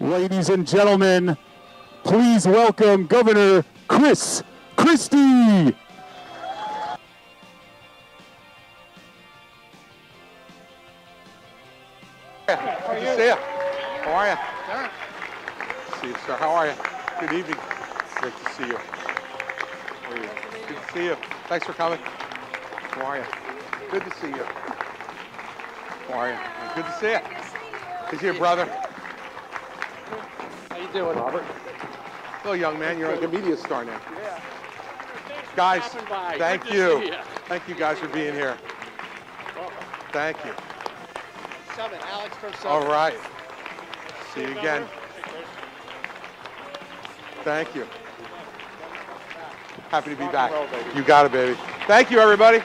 Ladies and gentlemen, please welcome Governor Christie. Good to see you. How are you? See you, sir. How are you? Good evening. Great to see you. How are you? Good to see you. Thanks for coming. How are you? Good to see you. How are you? Good to see you. Good to see you, brother. How you doing, Robert? Hello, young man. You're like a media star now. Yeah. Guys, thank you. You. Thank you guys for being here. Welcome. Thank you. Summit, Alex from Summit. All right. See you again. Thank you. Happy to be back. Roll, baby. You got it, baby. Thank you, everybody.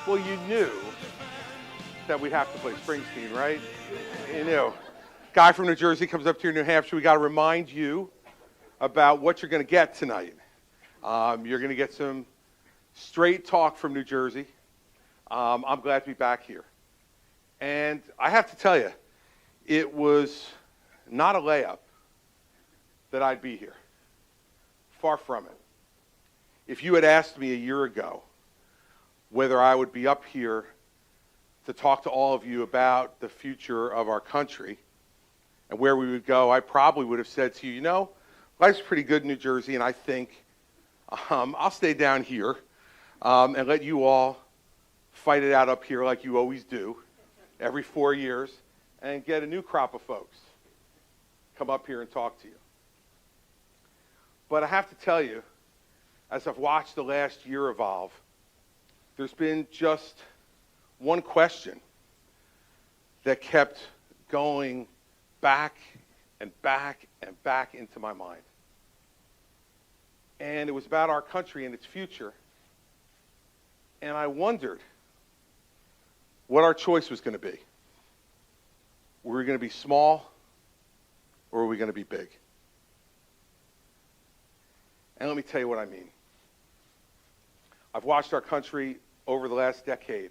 Well, you knew that we'd have to play Springsteen, right? You knew. Guy from New Jersey comes up to New Hampshire. We got to remind you about what you're going to get tonight. You're going to get some straight talk from New Jersey. I'm glad to be back here. And I have to tell you, it was not a layup that I'd be here. Far from it. If you had asked me a year ago whether I would be up here to talk to all of you about the future of our country and where we would go, I probably would have said to you, you know, life's pretty good in New Jersey, and I think I'll stay down here and let you all fight it out up here like you always do every 4 years and get a new crop of folks come up here and talk to you. But I have to tell you, as I've watched the last year evolve, there's been just one question that kept going back and back and back into my mind. And it was about our country and its future. And I wondered what our choice was going to be. Were we going to be small, or were we going to be big? And let me tell you what I mean. I've watched our country over the last decade.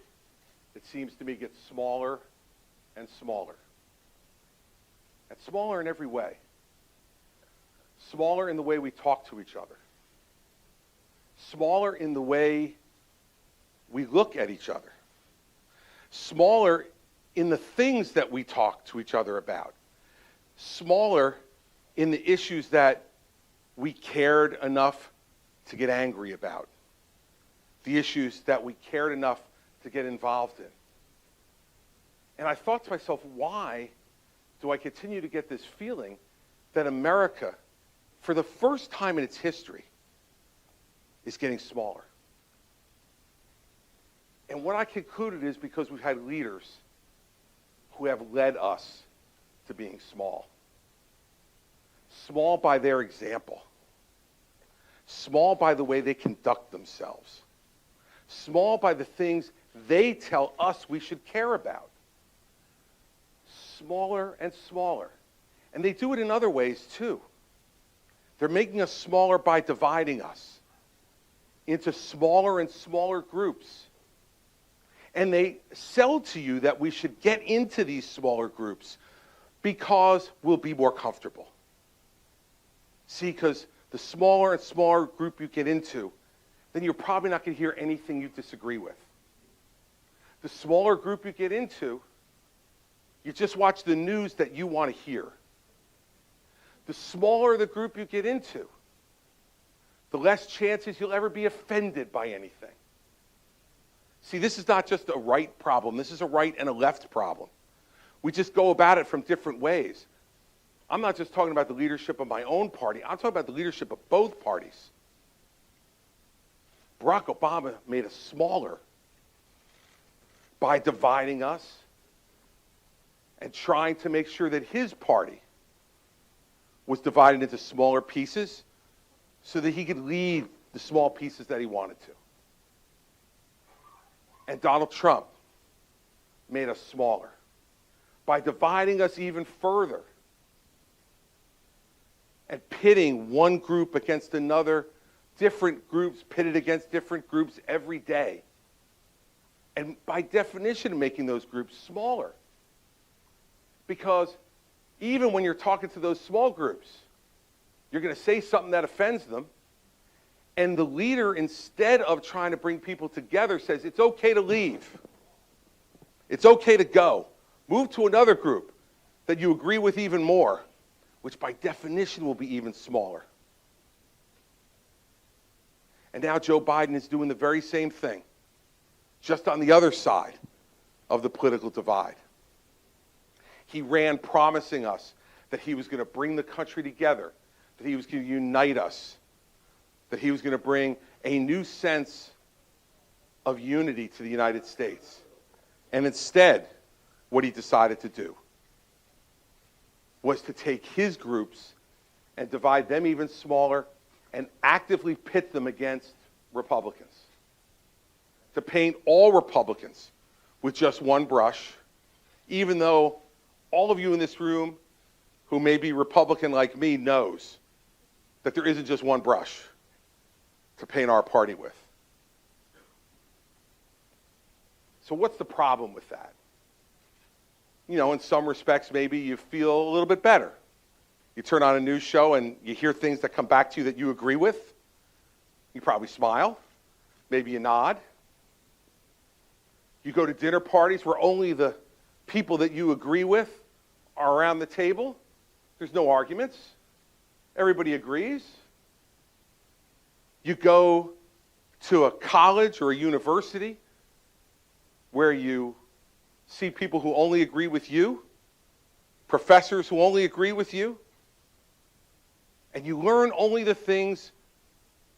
It seems to me get smaller and smaller. And smaller in every way. Smaller in the way we talk to each other. Smaller in the way we look at each other. Smaller in the things that we talk to each other about. Smaller in the issues that we cared enough to get angry about. The issues that we cared enough to get involved in. And I thought to myself, why do I continue to get this feeling that America, for the first time in its history, is getting smaller? And what I concluded is because we've had leaders who have led us to being small. Small by their example. Small by the way they conduct themselves. Small by the things they tell us we should care about. Smaller and smaller. And they do it in other ways too. They're making us smaller by dividing us into smaller and smaller groups. And they sell to you that we should get into these smaller groups because we'll be more comfortable. See, because the smaller and smaller group you get into, then you're probably not going to hear anything you disagree with. The smaller group you get into, you just watch the news that you want to hear. The smaller the group you get into, the less chances you'll ever be offended by anything. See, this is not just a right problem. This is a right and a left problem. We just go about it from different ways. I'm not just talking about the leadership of my own party. I'm talking about the leadership of both parties. Barack Obama made us smaller by dividing us and trying to make sure that his party was divided into smaller pieces so that he could lead the small pieces that he wanted to. And Donald Trump made us smaller by dividing us even further and pitting one group against another, different groups pitted against different groups every day. And by definition, making those groups smaller. Because even when you're talking to those small groups, you're going to say something that offends them. And the leader, instead of trying to bring people together, says, it's okay to leave. It's okay to go. Move to another group that you agree with even more, which by definition will be even smaller. And now Joe Biden is doing the very same thing, just on the other side of the political divide. He ran promising us that he was going to bring the country together, that he was going to unite us, that he was going to bring a new sense of unity to the United States. And instead, what he decided to do was to take his groups and divide them even smaller and actively pit them against Republicans. To paint all Republicans with just one brush, even though all of you in this room who may be Republican like me knows that there isn't just one brush to paint our party with. So what's the problem with that? You know, in some respects, maybe you feel a little bit better. You turn on a news show and you hear things that come back to you that you agree with. You probably smile. Maybe you nod. You go to dinner parties where only the people that you agree with are around the table. There's no arguments. Everybody agrees. You go to a college or a university where you see people who only agree with you, professors who only agree with you, and you learn only the things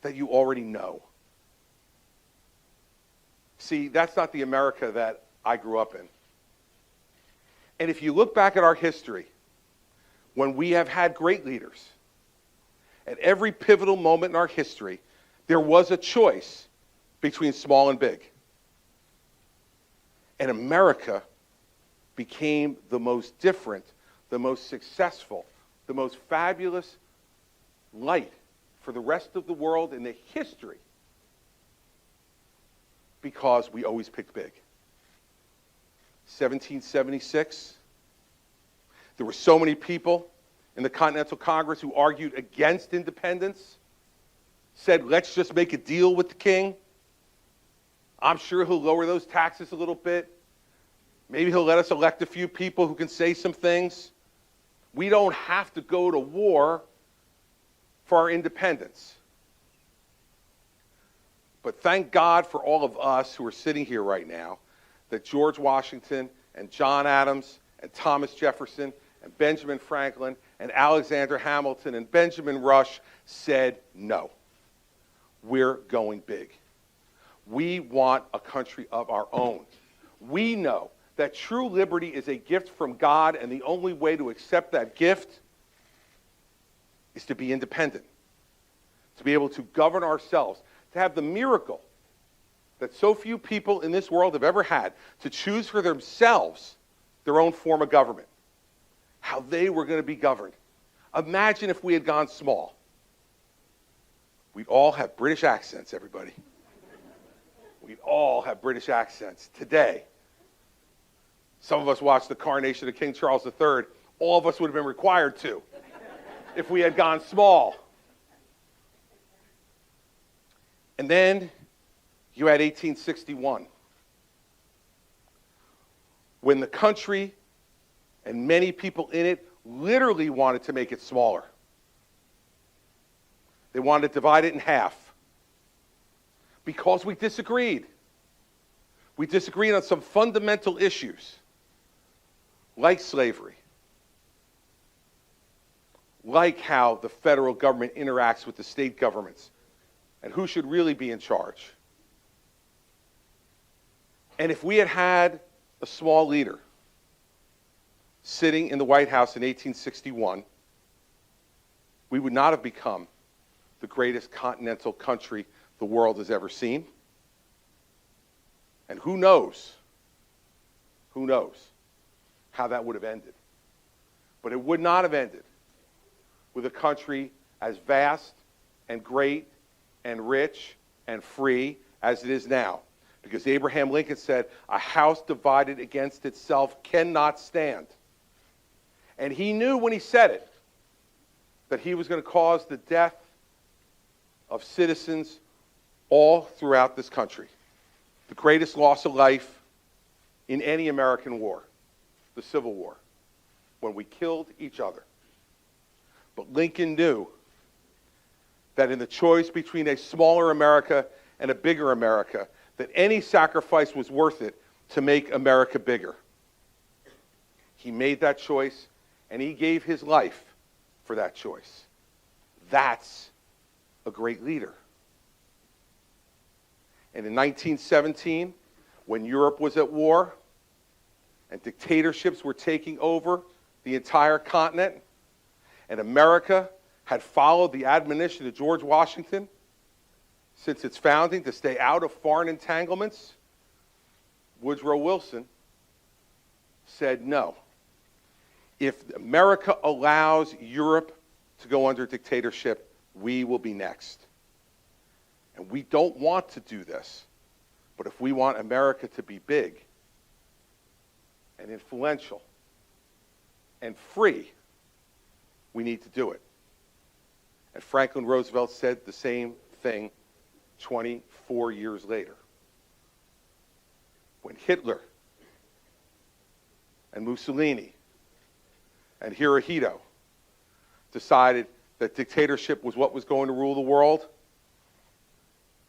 that you already know. See, that's not the America that I grew up in. And if you look back at our history, when we have had great leaders, at every pivotal moment in our history, there was a choice between small and big. And America became the most different, the most successful, the most fabulous light for the rest of the world in the history because we always picked big. 1776, there were so many people in the Continental Congress who argued against independence, said, let's just make a deal with the king. I'm sure he'll lower those taxes a little bit. Maybe he'll let us elect a few people who can say some things. We don't have to go to war for our independence. But thank God for all of us who are sitting here right now that George Washington and John Adams and Thomas Jefferson and Benjamin Franklin and Alexander Hamilton and Benjamin Rush said no. We're going big. We want a country of our own. We know that true liberty is a gift from God, and the only way to accept that gift is to be independent, to be able to govern ourselves, to have the miracle that so few people in this world have ever had, to choose for themselves their own form of government, how they were going to be governed. Imagine if we had gone small. We'd all have British accents, everybody. We'd all have British accents today. Some of us watched the coronation of King Charles III. All of us would have been required to if we had gone small. And then you had 1861, when the country and many people in it literally wanted to make it smaller. They wanted to divide it in half because we disagreed. We disagreed on some fundamental issues like slavery, like how the federal government interacts with the state governments, and who should really be in charge. And if we had had a small leader sitting in the White House in 1861, we would not have become the greatest continental country the world has ever seen. And who knows how that would have ended. But it would not have ended with a country as vast and great and rich and free as it is now. Because Abraham Lincoln said, a house divided against itself cannot stand. And he knew when he said it that he was going to cause the death of citizens all throughout this country. The greatest loss of life in any American war, the Civil War, when we killed each other. But Lincoln knew that in the choice between a smaller America and a bigger America, that any sacrifice was worth it to make America bigger. He made that choice, and he gave his life for that choice. That's a great leader. And in 1917, when Europe was at war and dictatorships were taking over the entire continent, and America had followed the admonition of George Washington since its founding to stay out of foreign entanglements, Woodrow Wilson said no. If America allows Europe to go under dictatorship, we will be next. And we don't want to do this. But if we want America to be big and influential and free, we need to do it. And Franklin Roosevelt said the same thing 24 years later. When Hitler and Mussolini and Hirohito decided that dictatorship was what was going to rule the world,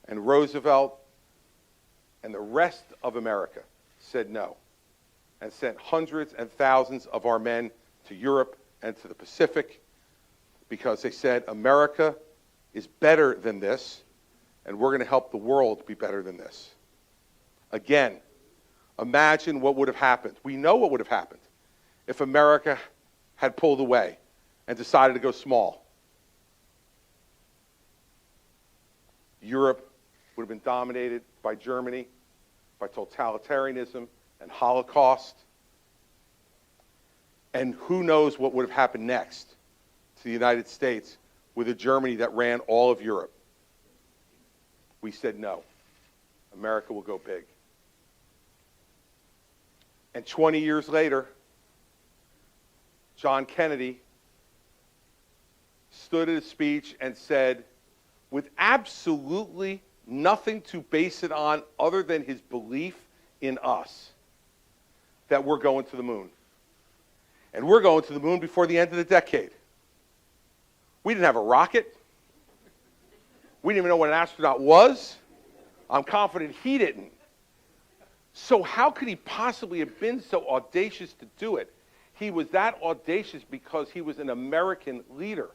and Roosevelt and the rest of America said no, and sent hundreds and thousands of our men to Europe and to the Pacific, because they said America is better than this, and we're going to help the world be better than this. Again, imagine what would have happened. We know what would have happened if America had pulled away and decided to go small. Europe would have been dominated by Germany, by totalitarianism and Holocaust. And who knows what would have happened next to the United States with a Germany that ran all of Europe. We said no. America will go big. And 20 years later, John Kennedy stood at a speech and said, with absolutely nothing to base it on other than his belief in us, that we're going to the moon. And we're going to the moon before the end of the decade. We didn't have a rocket. We didn't even know what an astronaut was. I'm confident he didn't. So how could he possibly have been so audacious to do it? He was that audacious because he was an American leader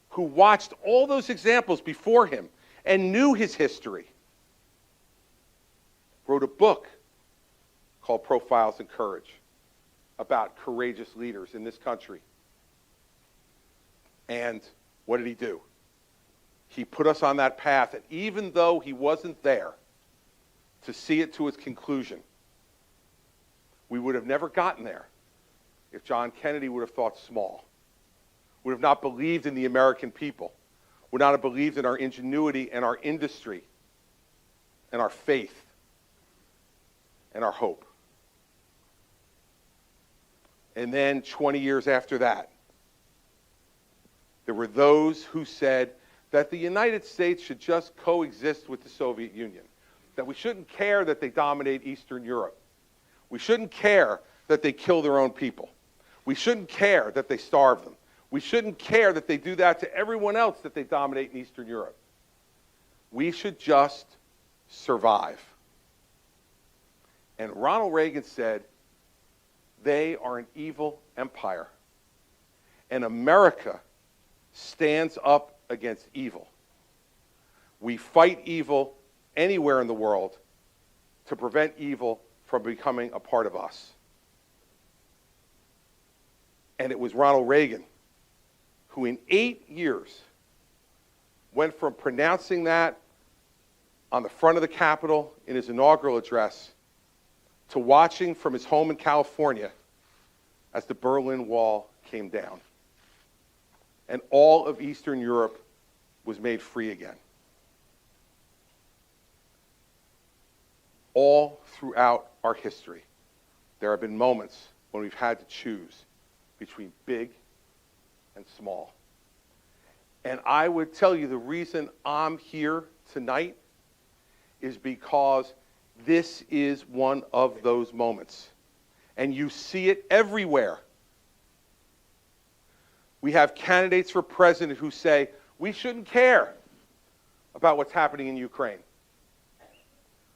who watched all those examples before him and knew his history. Wrote a book called Profiles in Courage about courageous leaders in this country. And what did he do? He put us on that path, and even though he wasn't there to see it to its conclusion, we would have never gotten there if John Kennedy would have thought small, would have not believed in the American people, would not have believed in our ingenuity and our industry and our faith and our hope. And then 20 years after that, there were those who said that the United States should just coexist with the Soviet Union, that we shouldn't care that they dominate Eastern Europe. We shouldn't care that they kill their own people. We shouldn't care that they starve them. We shouldn't care that they do that to everyone else that they dominate in Eastern Europe. We should just survive. And Ronald Reagan said, they are an evil empire. And America stands up against evil. We fight evil anywhere in the world to prevent evil from becoming a part of us. And it was Ronald Reagan who in 8 years went from pronouncing that on the front of the Capitol in his inaugural address to watching from his home in California as the Berlin Wall came down. And all of Eastern Europe was made free again. All throughout our history, there have been moments when we've had to choose between big and small. And I would tell you the reason I'm here tonight is because this is one of those moments. And you see it everywhere. We have candidates for president who say, we shouldn't care about what's happening in Ukraine.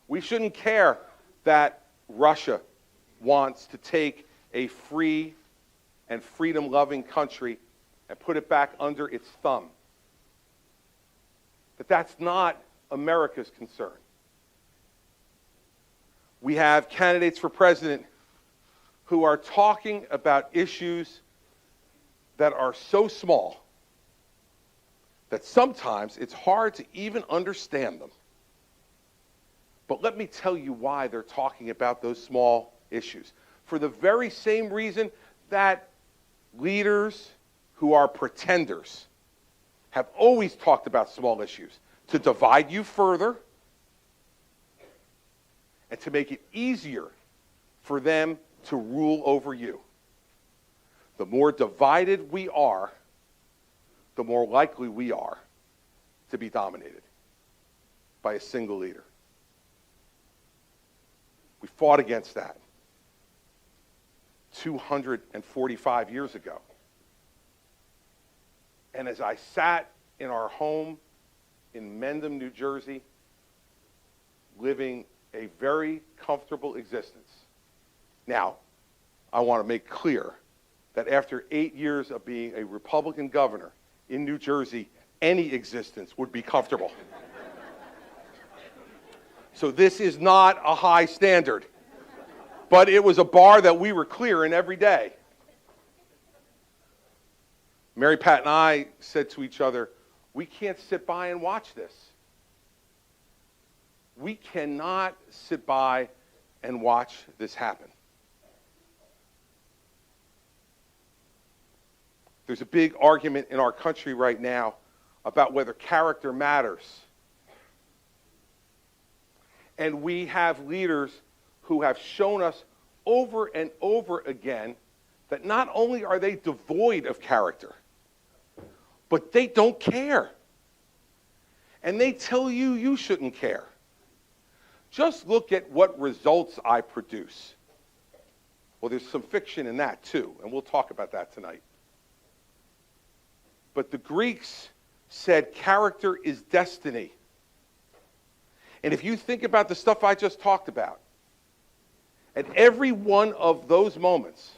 We shouldn't care that Russia wants to take a free and freedom-loving country and put it back under its thumb. But that's not America's concern. We have candidates for president who are talking about issues that are so small that sometimes it's hard to even understand them. But let me tell you why they're talking about those small issues. For the very same reason that leaders who are pretenders have always talked about small issues, to divide you further and to make it easier for them to rule over you. The more divided we are, the more likely we are to be dominated by a single leader. We fought against that 245 years ago. And as I sat in our home in Mendham, New Jersey, living a very comfortable existence. Now, I want to make clear that after 8 years of being a Republican governor in New Jersey, any existence would be comfortable. So this is not a high standard, but it was a bar that we were clearing every day. Mary Pat and I said to each other, we can't sit by and watch this. We cannot sit by and watch this happen. There's a big argument in our country right now about whether character matters. And we have leaders who have shown us over and over again that not only are they devoid of character, but they don't care. And they tell you you shouldn't care. Just look at what results I produce. Well, there's some fiction in that too, and we'll talk about that tonight. But the Greeks said character is destiny. And if you think about the stuff I just talked about, at every one of those moments,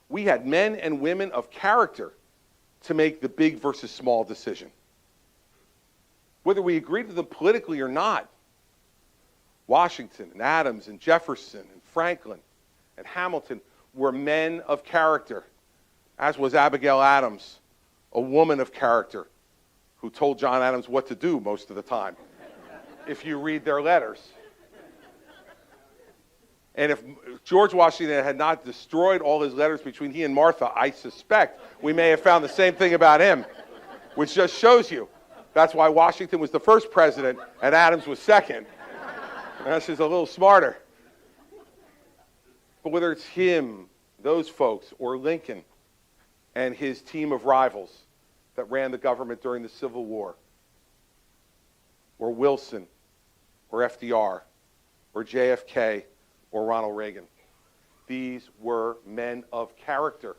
we had men and women of character to make the big versus small decision. Whether we agreed with them politically or not, Washington and Adams and Jefferson and Franklin and Hamilton were men of character, as was Abigail Adams, a woman of character who told John Adams what to do most of the time, if you read their letters. And if George Washington had not destroyed all his letters between he and Martha, I suspect we may have found the same thing about him, which just shows you. That's why Washington was the first president and Adams was second. That's just a little smarter. But whether it's him, those folks, or Lincoln and his team of rivals that ran the government during the Civil War, or Wilson, or FDR, or JFK, or Ronald Reagan, these were men of character.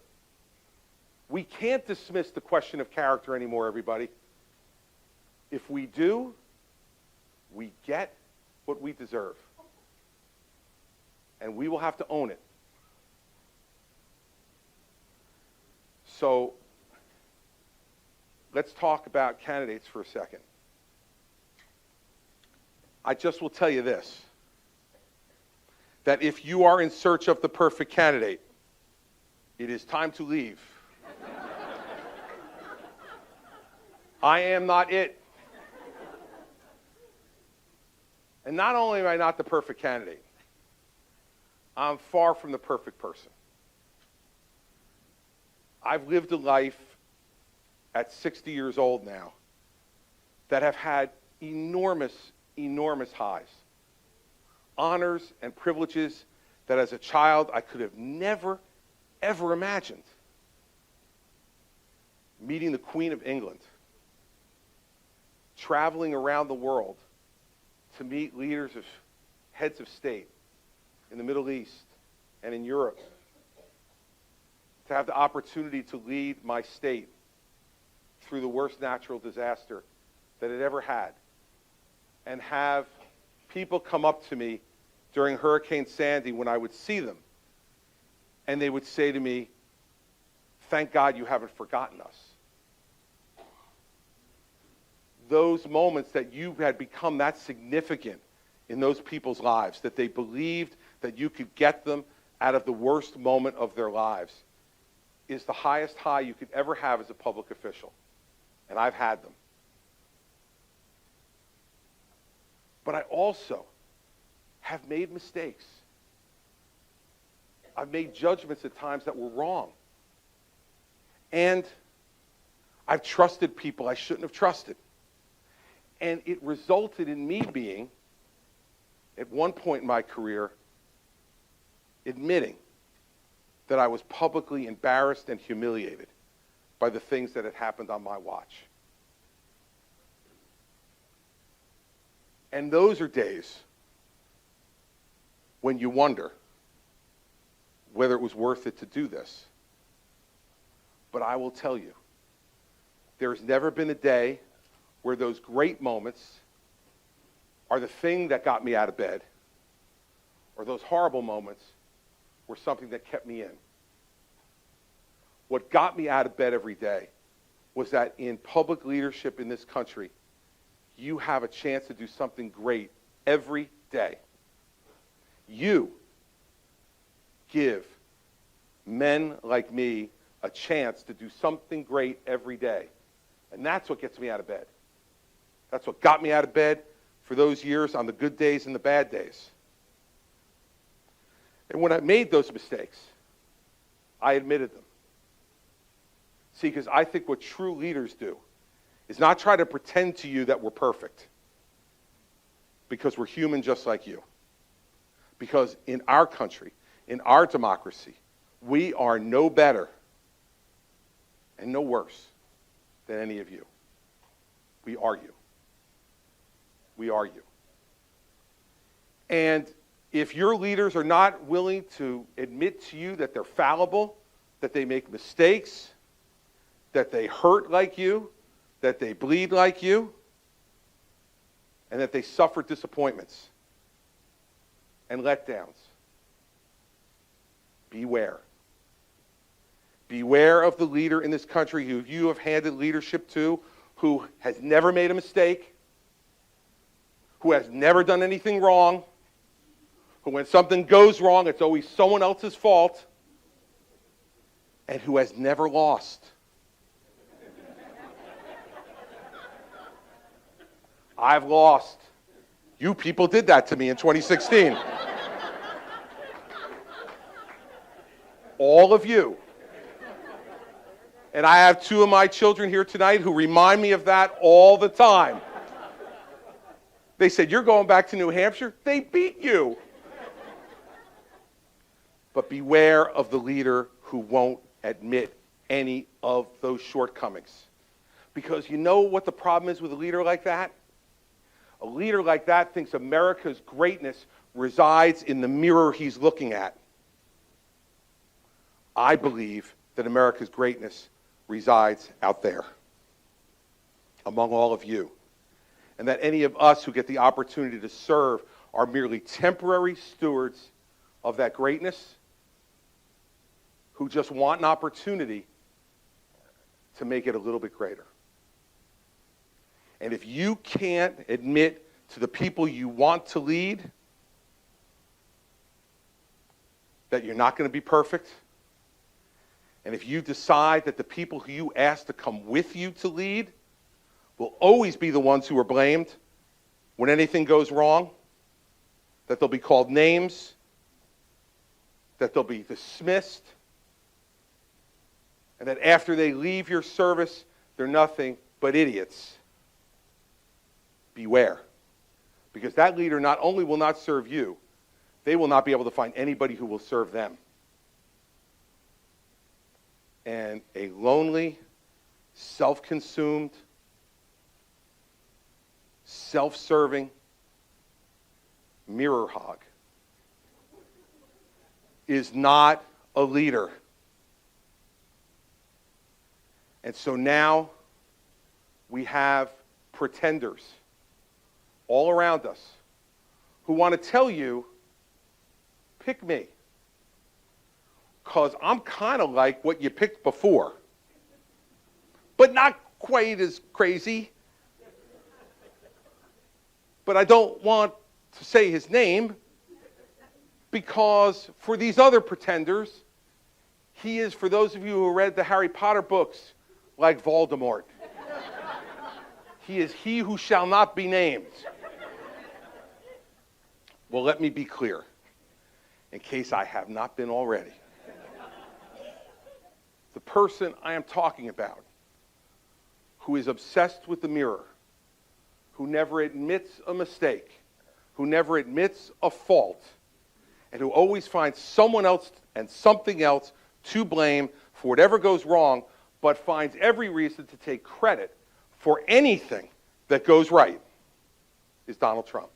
We can't dismiss the question of character anymore, everybody. If we do, we get what we deserve. And we will have to own it. So let's talk about candidates for a second. I just will tell you this, that if you are in search of the perfect candidate, it is time to leave. I am not it. And not only am I not the perfect candidate, I'm far from the perfect person. I've lived a life at 60 years old now that have had enormous, enormous highs, honors and privileges that as a child I could have never, ever imagined. Meeting the Queen of England, traveling around the world to meet leaders of heads of state in the Middle East and in Europe, to have the opportunity to lead my state through the worst natural disaster that it ever had, and have people come up to me during Hurricane Sandy when I would see them, and they would say to me, "Thank God you haven't forgotten us." Those moments that you had become that significant in those people's lives, that they believed that you could get them out of the worst moment of their lives, is the highest high you could ever have as a public official. And I've had them. But I also have made mistakes. I've made judgments at times that were wrong. And I've trusted people I shouldn't have trusted. And it resulted in me being, at one point in my career, admitting that I was publicly embarrassed and humiliated by the things that had happened on my watch. And those are days when you wonder whether it was worth it to do this. But I will tell you, there's never been a day where those great moments are the thing that got me out of bed, or those horrible moments were something that kept me in. What got me out of bed every day was that in public leadership in this country, you have a chance to do something great every day. You give men like me a chance to do something great every day. And that's what gets me out of bed. That's what got me out of bed for those years on the good days and the bad days. And when I made those mistakes, I admitted them. See, because I think what true leaders do is not try to pretend to you that we're perfect, because we're human just like you. Because in our country, in our democracy, we are no better and no worse than any of you. We are you. We are you. And if your leaders are not willing to admit to you that they're fallible, that they make mistakes, that they hurt like you, that they bleed like you, and that they suffer disappointments and letdowns, beware. Beware of the leader in this country who you have handed leadership to, who has never made a mistake, who has never done anything wrong, who when something goes wrong, it's always someone else's fault, and who has never lost. I've lost. You people did that to me in 2016. All of you. And I have two of my children here tonight who remind me of that all the time. They said, "You're going back to New Hampshire?" They beat you. But beware of the leader who won't admit any of those shortcomings. Because you know what the problem is with a leader like that? A leader like that thinks America's greatness resides in the mirror he's looking at. I believe that America's greatness resides out there, among all of you. And that any of us who get the opportunity to serve are merely temporary stewards of that greatness, who just want an opportunity to make it a little bit greater. And if you can't admit to the people you want to lead that you're not going to be perfect, and if you decide that the people who you ask to come with you to lead will always be the ones who are blamed when anything goes wrong, that they'll be called names, that they'll be dismissed, and that after they leave your service, they're nothing but idiots, beware. Because that leader not only will not serve you, they will not be able to find anybody who will serve them. And a lonely, self-consumed, self-serving mirror hog is not a leader. And so now we have pretenders all around us who want to tell you, pick me, because I'm kind of like what you picked before, but not quite as crazy. But I don't want to say his name, because for these other pretenders, he is, for those of you who read the Harry Potter books, like Voldemort. He is he who shall not be named. Well, let me be clear, in case I have not been already. The person I am talking about, who is obsessed with the mirror, who never admits a mistake, who never admits a fault, and who always finds someone else and something else to blame for whatever goes wrong, but finds every reason to take credit for anything that goes right, is Donald Trump.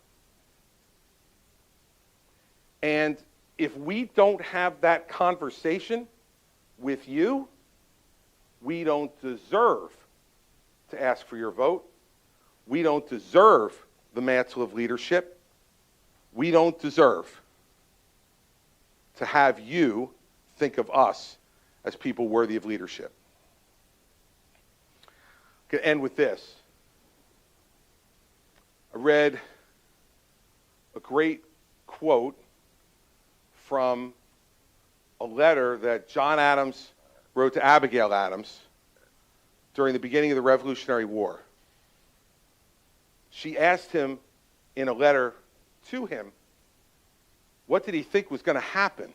And if we don't have that conversation with you, we don't deserve to ask for your vote. We don't deserve the mantle of leadership. We don't deserve to have you think of us as people worthy of leadership. I'm going to end with this. I read a great quote from a letter that John Adams wrote to Abigail Adams during the beginning of the Revolutionary War. She asked him in a letter to him, what did he think was going to happen?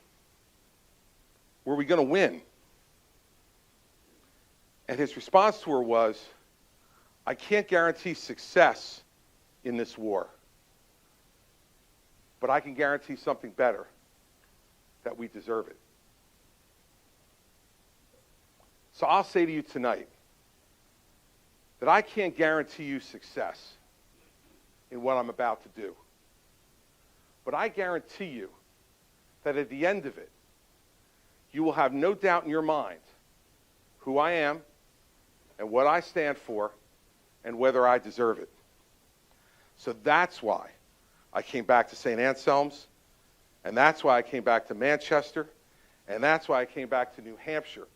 Were we going to win? And his response to her was, I can't guarantee success in this war, but I can guarantee something better, that we deserve it. So I'll say to you tonight that I can't guarantee you success in what I'm about to do. But I guarantee you that at the end of it, you will have no doubt in your mind who I am and what I stand for and whether I deserve it. So that's why I came back to St. Anselm's, and that's why I came back to Manchester, and that's why I came back to New Hampshire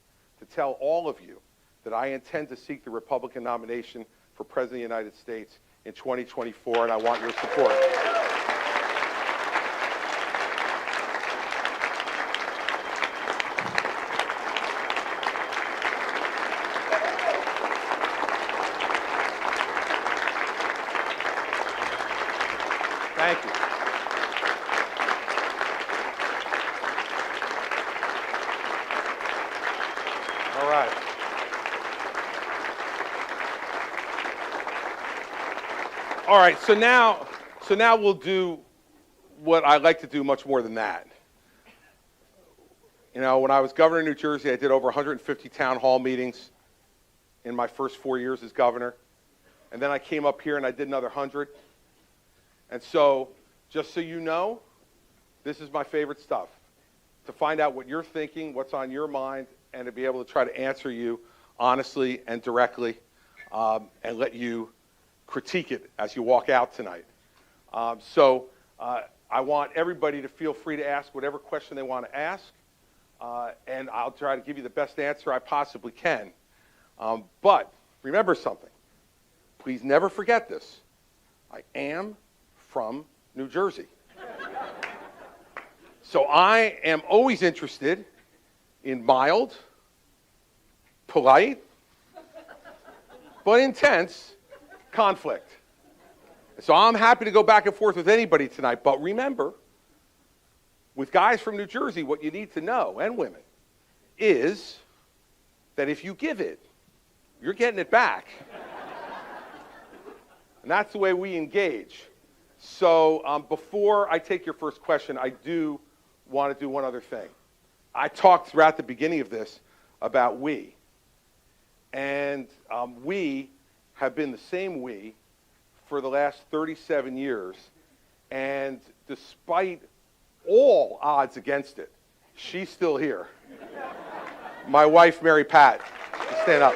to tell all of you that I intend to seek the Republican nomination for President of the United States in 2024, and I want your support. Thank you. All right. All right, so now we'll do what I like to do much more than that. You know, when I was governor of New Jersey, I did over 150 town hall meetings in my first 4 years as governor. And then I came up here and I did another 100. And so, just so you know, this is my favorite stuff. To find out what you're thinking, what's on your mind, and to be able to try to answer you honestly and directly, and let you critique it as you walk out tonight. I want everybody to feel free to ask whatever question they want to ask, and I'll try to give you the best answer I possibly can. But remember something. Please never forget this. I am from New Jersey. So I am always interested in mild, polite, but intense conflict. So I'm happy to go back and forth with anybody tonight, but remember, with guys from New Jersey, what you need to know, and women, is that if you give it, you're getting it back. And that's the way we engage. So before I take your first question, I do want to do one other thing. I talked throughout the beginning of this about we. And we have been the same we for the last 37 years. And despite all odds against it, she's still here. My wife, Mary Pat. Stand up.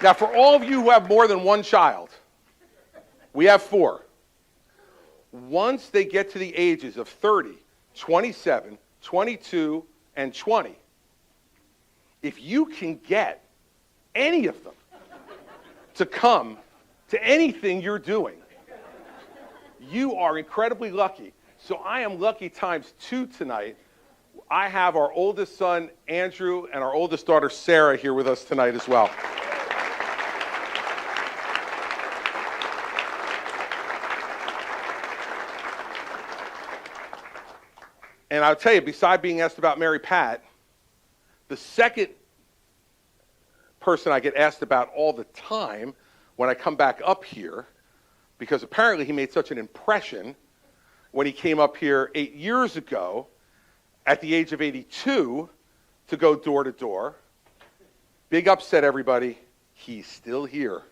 Now, for all of you who have more than one child, we have 4. Once they get to the ages of 30, 27, 22, and 20, if you can get any of them to come to anything you're doing, you are incredibly lucky. So I am lucky times 2 tonight. I have our oldest son, Andrew, and our oldest daughter, Sarah, here with us tonight as well. And I'll tell you, besides being asked about Mary Pat, the second person I get asked about all the time when I come back up here, because apparently he made such an impression when he came up here 8 years ago at the age of 82 to go door to door. Big upset, everybody. He's still here.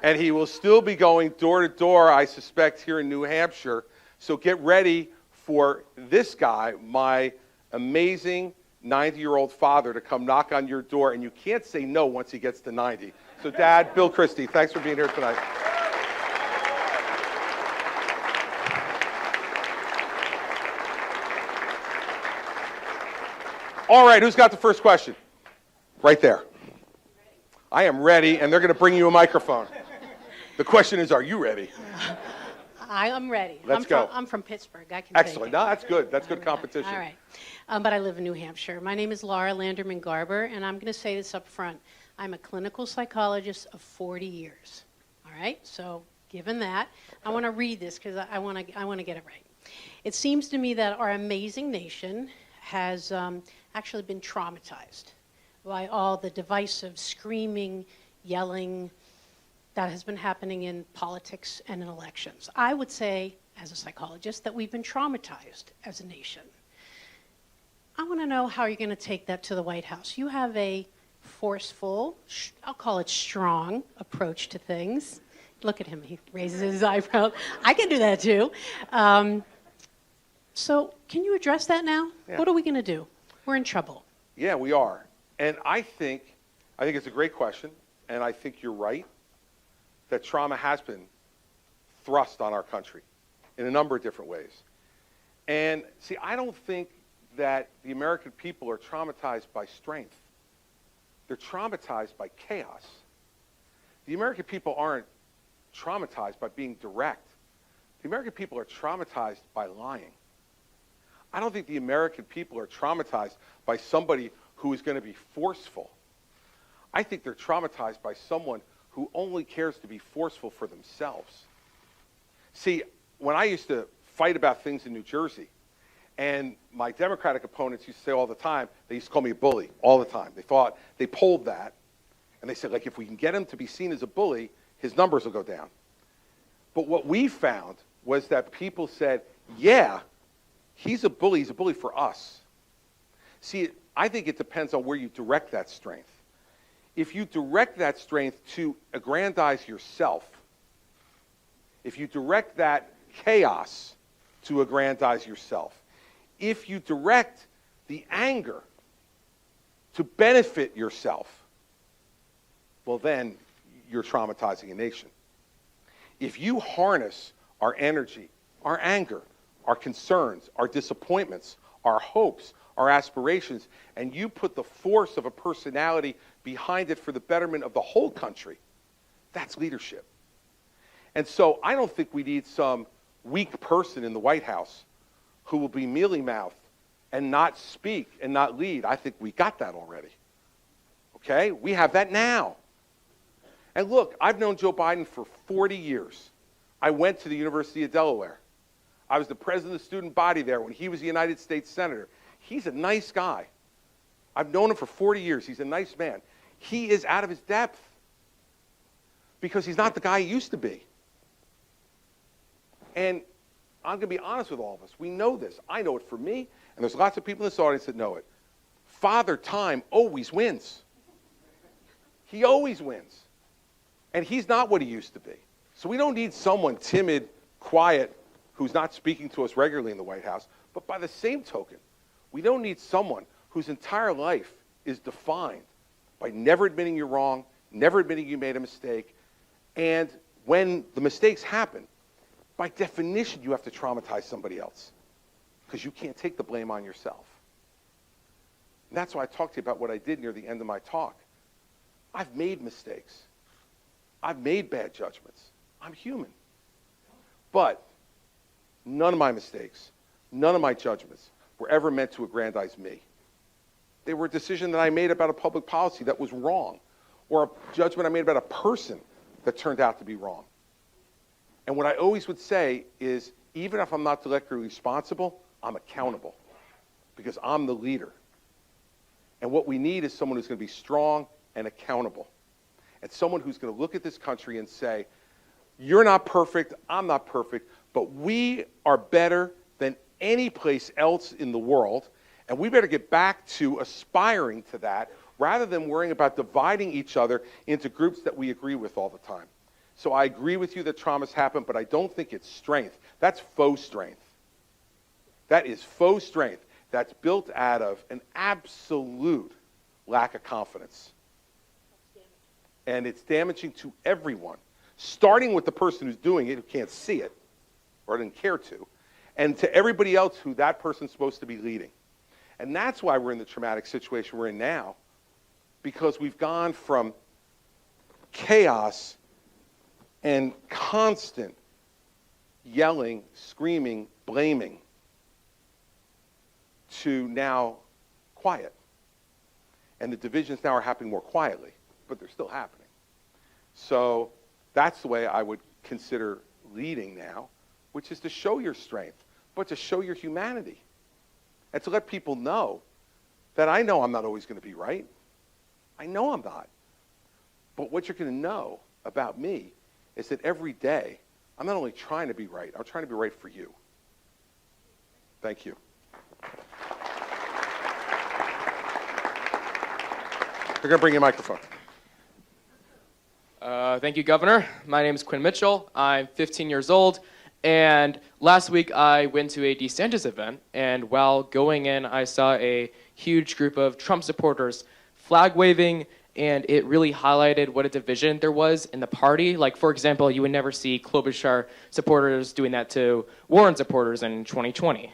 And he will still be going door to door, I suspect, here in New Hampshire. So get ready for this guy, my amazing 90-year-old father, to come knock on your door, and you can't say no once he gets to 90. So, Dad, Bill Christie, thanks for being here tonight. All right, who's got the first question? Right there. I am ready, and they're going to bring you a microphone. The question is, are you ready? I'm ready. Let's go. I'm from Pittsburgh. I can Excellent. take it. No, that's good. That's good competition. All right. But I live in New Hampshire. My name is Laura Landerman Garber, and I'm going to say this up front. I'm a clinical psychologist of 40 years. All right? So given that, I want to read this because I want to get it right. It seems to me that our amazing nation has actually been traumatized by all the divisive screaming, yelling, that has been happening in politics and in elections. I would say, as a psychologist, that we've been traumatized as a nation. I want to know how you're going to take that to the White House. You have a forceful, I'll call it strong, approach to things. Look at him, he raises his eyebrows. I can do that too. So can you address that now? Yeah. What are we going to do? We're in trouble. Yeah, we are. And I think it's a great question, and I think you're right that trauma has been thrust on our country in a number of different ways. And see, I don't think that the American people are traumatized by strength. They're traumatized by chaos. The American people aren't traumatized by being direct. The American people are traumatized by lying. I don't think the American people are traumatized by somebody who is going to be forceful. I think they're traumatized by someone who only cares to be forceful for themselves. See, when I used to fight about things in New Jersey, and my Democratic opponents used to say all the time, they used to call me a bully all the time. They polled that, and they said, like, if we can get him to be seen as a bully, his numbers will go down. But what we found was that people said, yeah, he's a bully for us. See, I think it depends on where you direct that strength. If you direct that strength to aggrandize yourself, if you direct that chaos to aggrandize yourself, if you direct the anger to benefit yourself, well, then you're traumatizing a nation. If you harness our energy, our anger, our concerns, our disappointments, our hopes, our aspirations, and you put the force of a personality behind it for the betterment of the whole country, that's leadership. And so I don't think we need some weak person in the White House who will be mealy-mouthed and not speak and not lead. I think we got that already. Okay? We have that now. And look, I've known Joe Biden for 40 years. I went to the University of Delaware. I was the president of the student body there when he was a United States Senator. He's a nice guy. I've known him for 40 years. He's a nice man. He is out of his depth because he's not the guy he used to be. And I'm going to be honest with all of us. We know this. I know it for me, and there's lots of people in this audience that know it. Father Time always wins. He always wins. And he's not what he used to be. So we don't need someone timid, quiet, who's not speaking to us regularly in the White House. But by the same token, we don't need someone whose entire life is defined by never admitting you're wrong, never admitting you made a mistake. And when the mistakes happen, by definition, you have to traumatize somebody else because you can't take the blame on yourself. And that's why I talked to you about what I did near the end of my talk. I've made mistakes. I've made bad judgments. I'm human. But none of my mistakes, none of my judgments were ever meant to aggrandize me. They were a decision that I made about a public policy that was wrong, or a judgment I made about a person that turned out to be wrong. And what I always would say is, even if I'm not directly responsible, I'm accountable because I'm the leader. And what we need is someone who's going to be strong and accountable. And someone who's going to look at this country and say, you're not perfect, I'm not perfect, but we are better than any place else in the world, and we better get back to aspiring to that rather than worrying about dividing each other into groups that we agree with all the time. So I agree with you that traumas happen, but I don't think it's strength. That's faux strength. That is faux strength that's built out of an absolute lack of confidence. And it's damaging to everyone, starting with the person who's doing it who can't see it or didn't care to, and to everybody else who that person's supposed to be leading. And that's why we're in the traumatic situation we're in now, because we've gone from chaos and constant yelling, screaming, blaming to now quiet. And the divisions now are happening more quietly, but they're still happening. So that's the way I would consider leading now, which is to show your strength, but to show your humanity. And to let people know that I know I'm not always going to be right. I know I'm not. But what you're going to know about me is that every day, I'm not only trying to be right, I'm trying to be right for you. Thank you. They're going to bring you a microphone. Thank you, Governor. My name is Quinn Mitchell. I'm 15 years old. And last week, I went to a DeSantis event. And while going in, I saw a huge group of Trump supporters flag waving. And it really highlighted what a division there was in the party. Like, for example, you would never see Klobuchar supporters doing that to Warren supporters in 2020.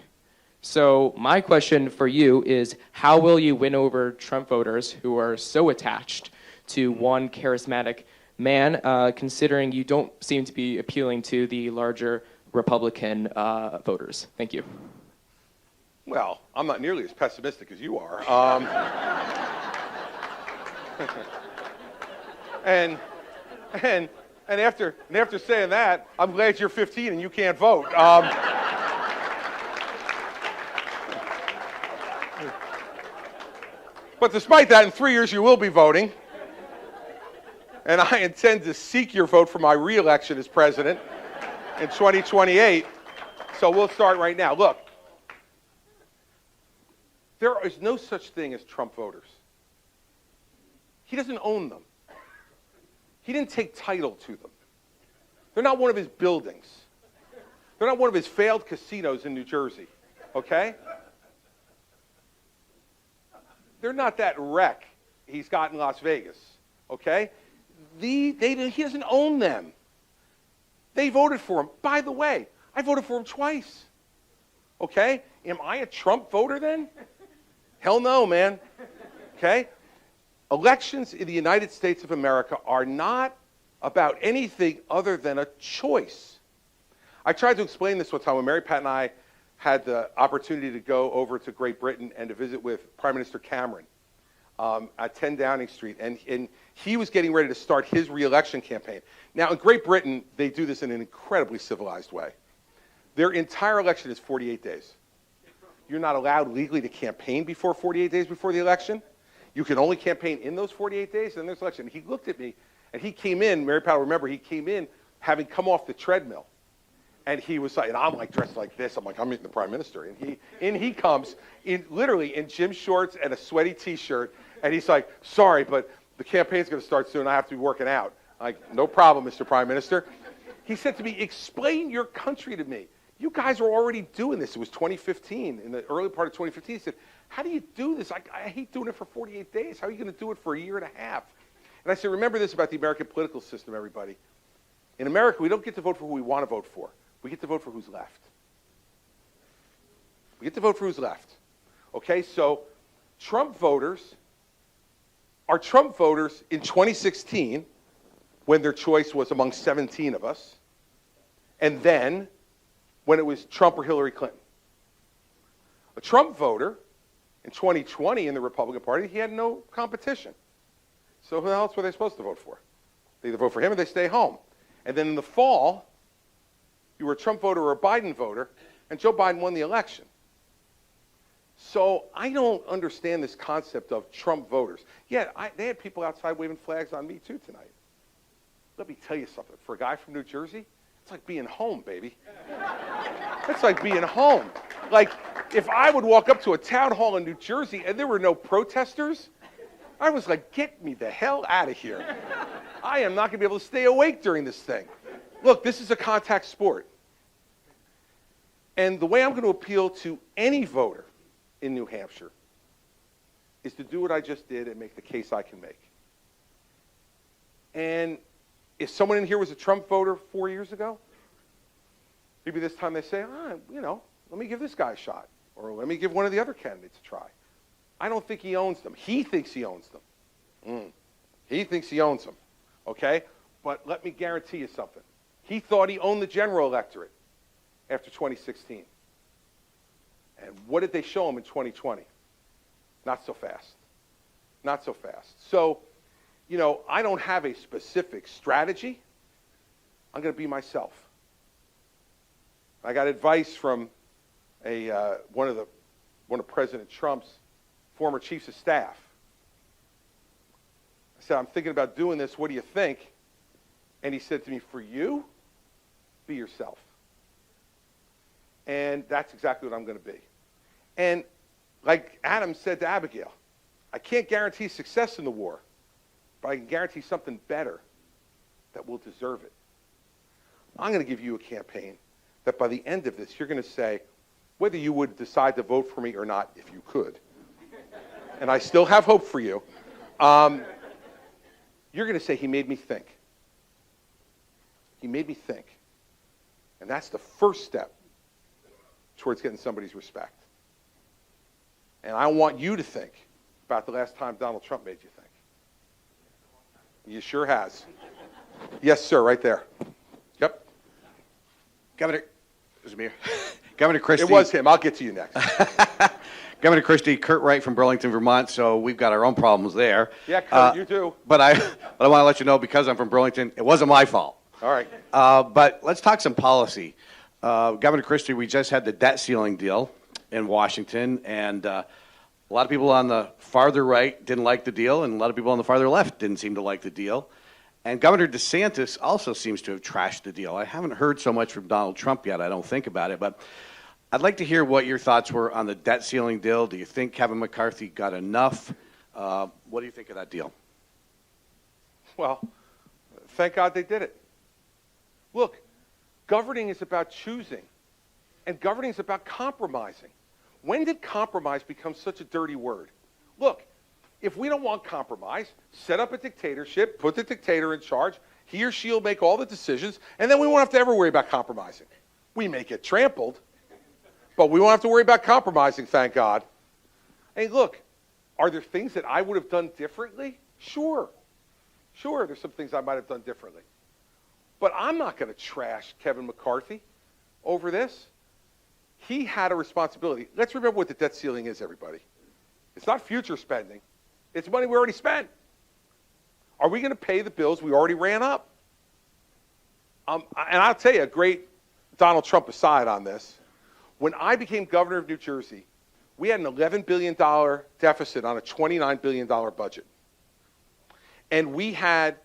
So my question for you is, how will you win over Trump voters who are so attached to one charismatic man, considering you don't seem to be appealing to the larger Republican voters? Thank you. Well, I'm not nearly as pessimistic as you are. And after saying that, I'm glad you're 15 and you can't vote. But despite that, in 3 years you will be voting. And I intend to seek your vote for my re-election as president in 2028. So we'll start right now. Look, there is no such thing as Trump voters. He doesn't own them. He didn't take title to them. They're not one of his buildings. They're not one of his failed casinos in New Jersey, okay? They're not that wreck he's got in Las Vegas, okay? He doesn't own them. They voted for him. By the way, I voted for him twice, okay? Am I a Trump voter then? Hell no, man, okay? Elections in the United States of America are not about anything other than a choice. I tried to explain this one time when Mary Pat and I had the opportunity to go over to Great Britain and to visit with Prime Minister Cameron at 10 Downing Street. And he was getting ready to start his re-election campaign. Now, in Great Britain, they do this in an incredibly civilized way. Their entire election is 48 days. you're not allowed legally to campaign before 48 days before the election. You can only campaign in those 48 days, and there's election. He looked at me, and he came in, Mary Powell, remember, he came in having come off the treadmill. And he was like, and I'm like dressed like this. I'm like, I'm meeting the prime minister. And he comes literally in gym shorts and a sweaty T-shirt. And he's like, sorry, but the campaign's going to start soon. I have to be working out. I'm like, no problem, Mr. Prime Minister. He said to me, explain your country to me. You guys are already doing this. It was 2015, in the early part of 2015. He said, how do you do this? I hate doing it for 48 days. How are you going to do it for a year and a half? And I said, remember this about the American political system, everybody. In America, we don't get to vote for who we want to vote for. We get to vote for who's left. We get to vote for who's left. Okay, so Trump voters are Trump voters in 2016 when their choice was among 17 of us, and then when it was Trump or Hillary Clinton. A Trump voter in 2020 in the Republican Party, he had no competition. So who else were they supposed to vote for? They either vote for him or they stay home. And then in the fall, you were a Trump voter or a Biden voter, and Joe Biden won the election. So I don't understand this concept of Trump voters. Yeah, they had people outside waving flags on me too tonight. Let me tell you something. For a guy from New Jersey, it's like being home, baby. It's like being home. Like, if I would walk up to a town hall in New Jersey and there were no protesters, I was like, get me the hell out of here. I am not going to be able to stay awake during this thing. Look, this is a contact sport. And the way I'm going to appeal to any voter in New Hampshire is to do what I just did and make the case I can make. And if someone in here was a Trump voter 4 years ago, maybe this time they say, let me give this guy a shot. Or let me give one of the other candidates a try. I don't think he owns them. He thinks he owns them. He thinks he owns them. Okay? But let me guarantee you something. He thought he owned the general electorate after 2016. And what did they show him in 2020? Not so fast. Not so fast. So, I don't have a specific strategy. I'm going to be myself. I got advice from one of President Trump's former chiefs of staff. I said, I'm thinking about doing this. What do you think? And he said to me, for you, be yourself. And that's exactly what I'm going to be. And like Adam said to Abigail, I can't guarantee success in the war, but I can guarantee something better that will deserve it. I'm going to give you a campaign that by the end of this, you're going to say, whether you would decide to vote for me or not, if you could, and I still have hope for you, you're going to say, he made me think. He made me think. And that's the first step towards getting somebody's respect. And I want you to think about the last time Donald Trump made you think. He sure has. Yes, sir, right there. Yep. Governor, is it me? Governor Christie. It was him. I'll get to you next. Governor Christie, Kurt Wright from Burlington, Vermont, so we've got our own problems there. Yeah, Kurt, you do. But I want to let you know, because I'm from Burlington, it wasn't my fault. All right. But let's talk some policy. Governor Christie, we just had the debt ceiling deal in Washington, and a lot of people on the farther right didn't like the deal, and a lot of people on the farther left didn't seem to like the deal. And Governor DeSantis also seems to have trashed the deal. I haven't heard so much from Donald Trump yet, I don't think about it, but I'd like to hear what your thoughts were on the debt ceiling deal. Do you think Kevin McCarthy got enough? What do you think of that deal? Well, thank God they did it. Look, governing is about choosing, and governing is about compromising. When did compromise become such a dirty word? Look, if we don't want compromise, set up a dictatorship, put the dictator in charge, he or she will make all the decisions, and then we won't have to ever worry about compromising. We may get trampled, but we won't have to worry about compromising, thank God. Hey, look, are there things that I would have done differently? Sure. Sure, there's some things I might have done differently. But I'm not going to trash Kevin McCarthy over this. He had a responsibility. Let's remember what the debt ceiling is, everybody. It's not future spending. It's money we already spent. Are we going to pay the bills we already ran up? And I'll tell you, a great Donald Trump aside on this, when I became governor of New Jersey We had an $11 billion deficit on a $29 billion budget. And we had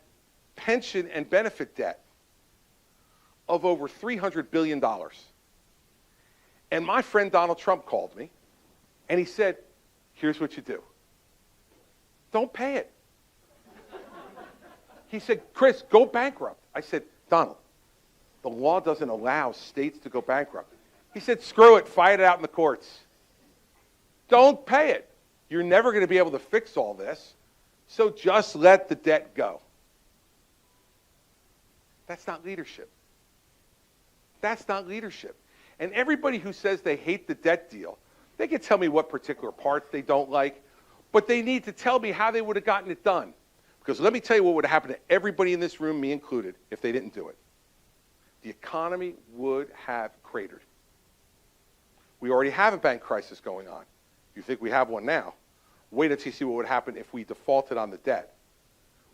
pension and benefit debt of over $300 billion. And my friend Donald Trump called me, and he said, here's what you do. Don't pay it. He said, Chris, go bankrupt. I said, Donald, the law doesn't allow states to go bankrupt. He said, screw it, fight it out in the courts. Don't pay it. You're never going to be able to fix all this, so just let the debt go. That's not leadership. That's not leadership. And everybody who says they hate the debt deal, they can tell me what particular parts they don't like, but they need to tell me how they would have gotten it done. Because let me tell you what would have happened to everybody in this room, me included, if they didn't do it. The economy would have cratered. We already have a bank crisis going on. You think we have one now? Wait until you see what would happen if we defaulted on the debt.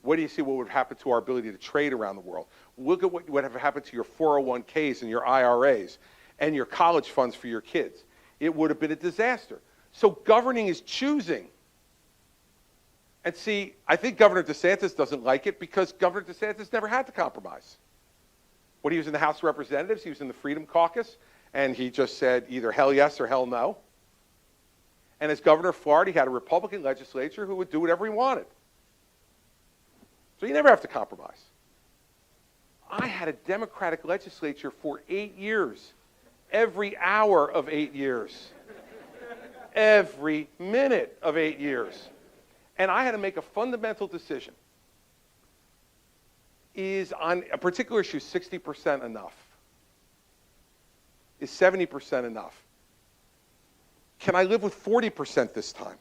Wait till you see what would happen to our ability to trade around the world. Look at what would have happened to your 401ks and your IRAs and your college funds for your kids. It would have been a disaster. So governing is choosing. And see, I think Governor DeSantis doesn't like it because Governor DeSantis never had to compromise. When he was in the House of Representatives, he was in the Freedom Caucus, and he just said either hell yes or hell no. And as governor of Florida, he had a Republican legislature who would do whatever he wanted. So you never have to compromise. I had a Democratic legislature for 8 years. Every hour of 8 years. Every minute of 8 years. And I had to make a fundamental decision. Is on a particular issue 60% enough? Is 70% enough? Can I live with 40% this time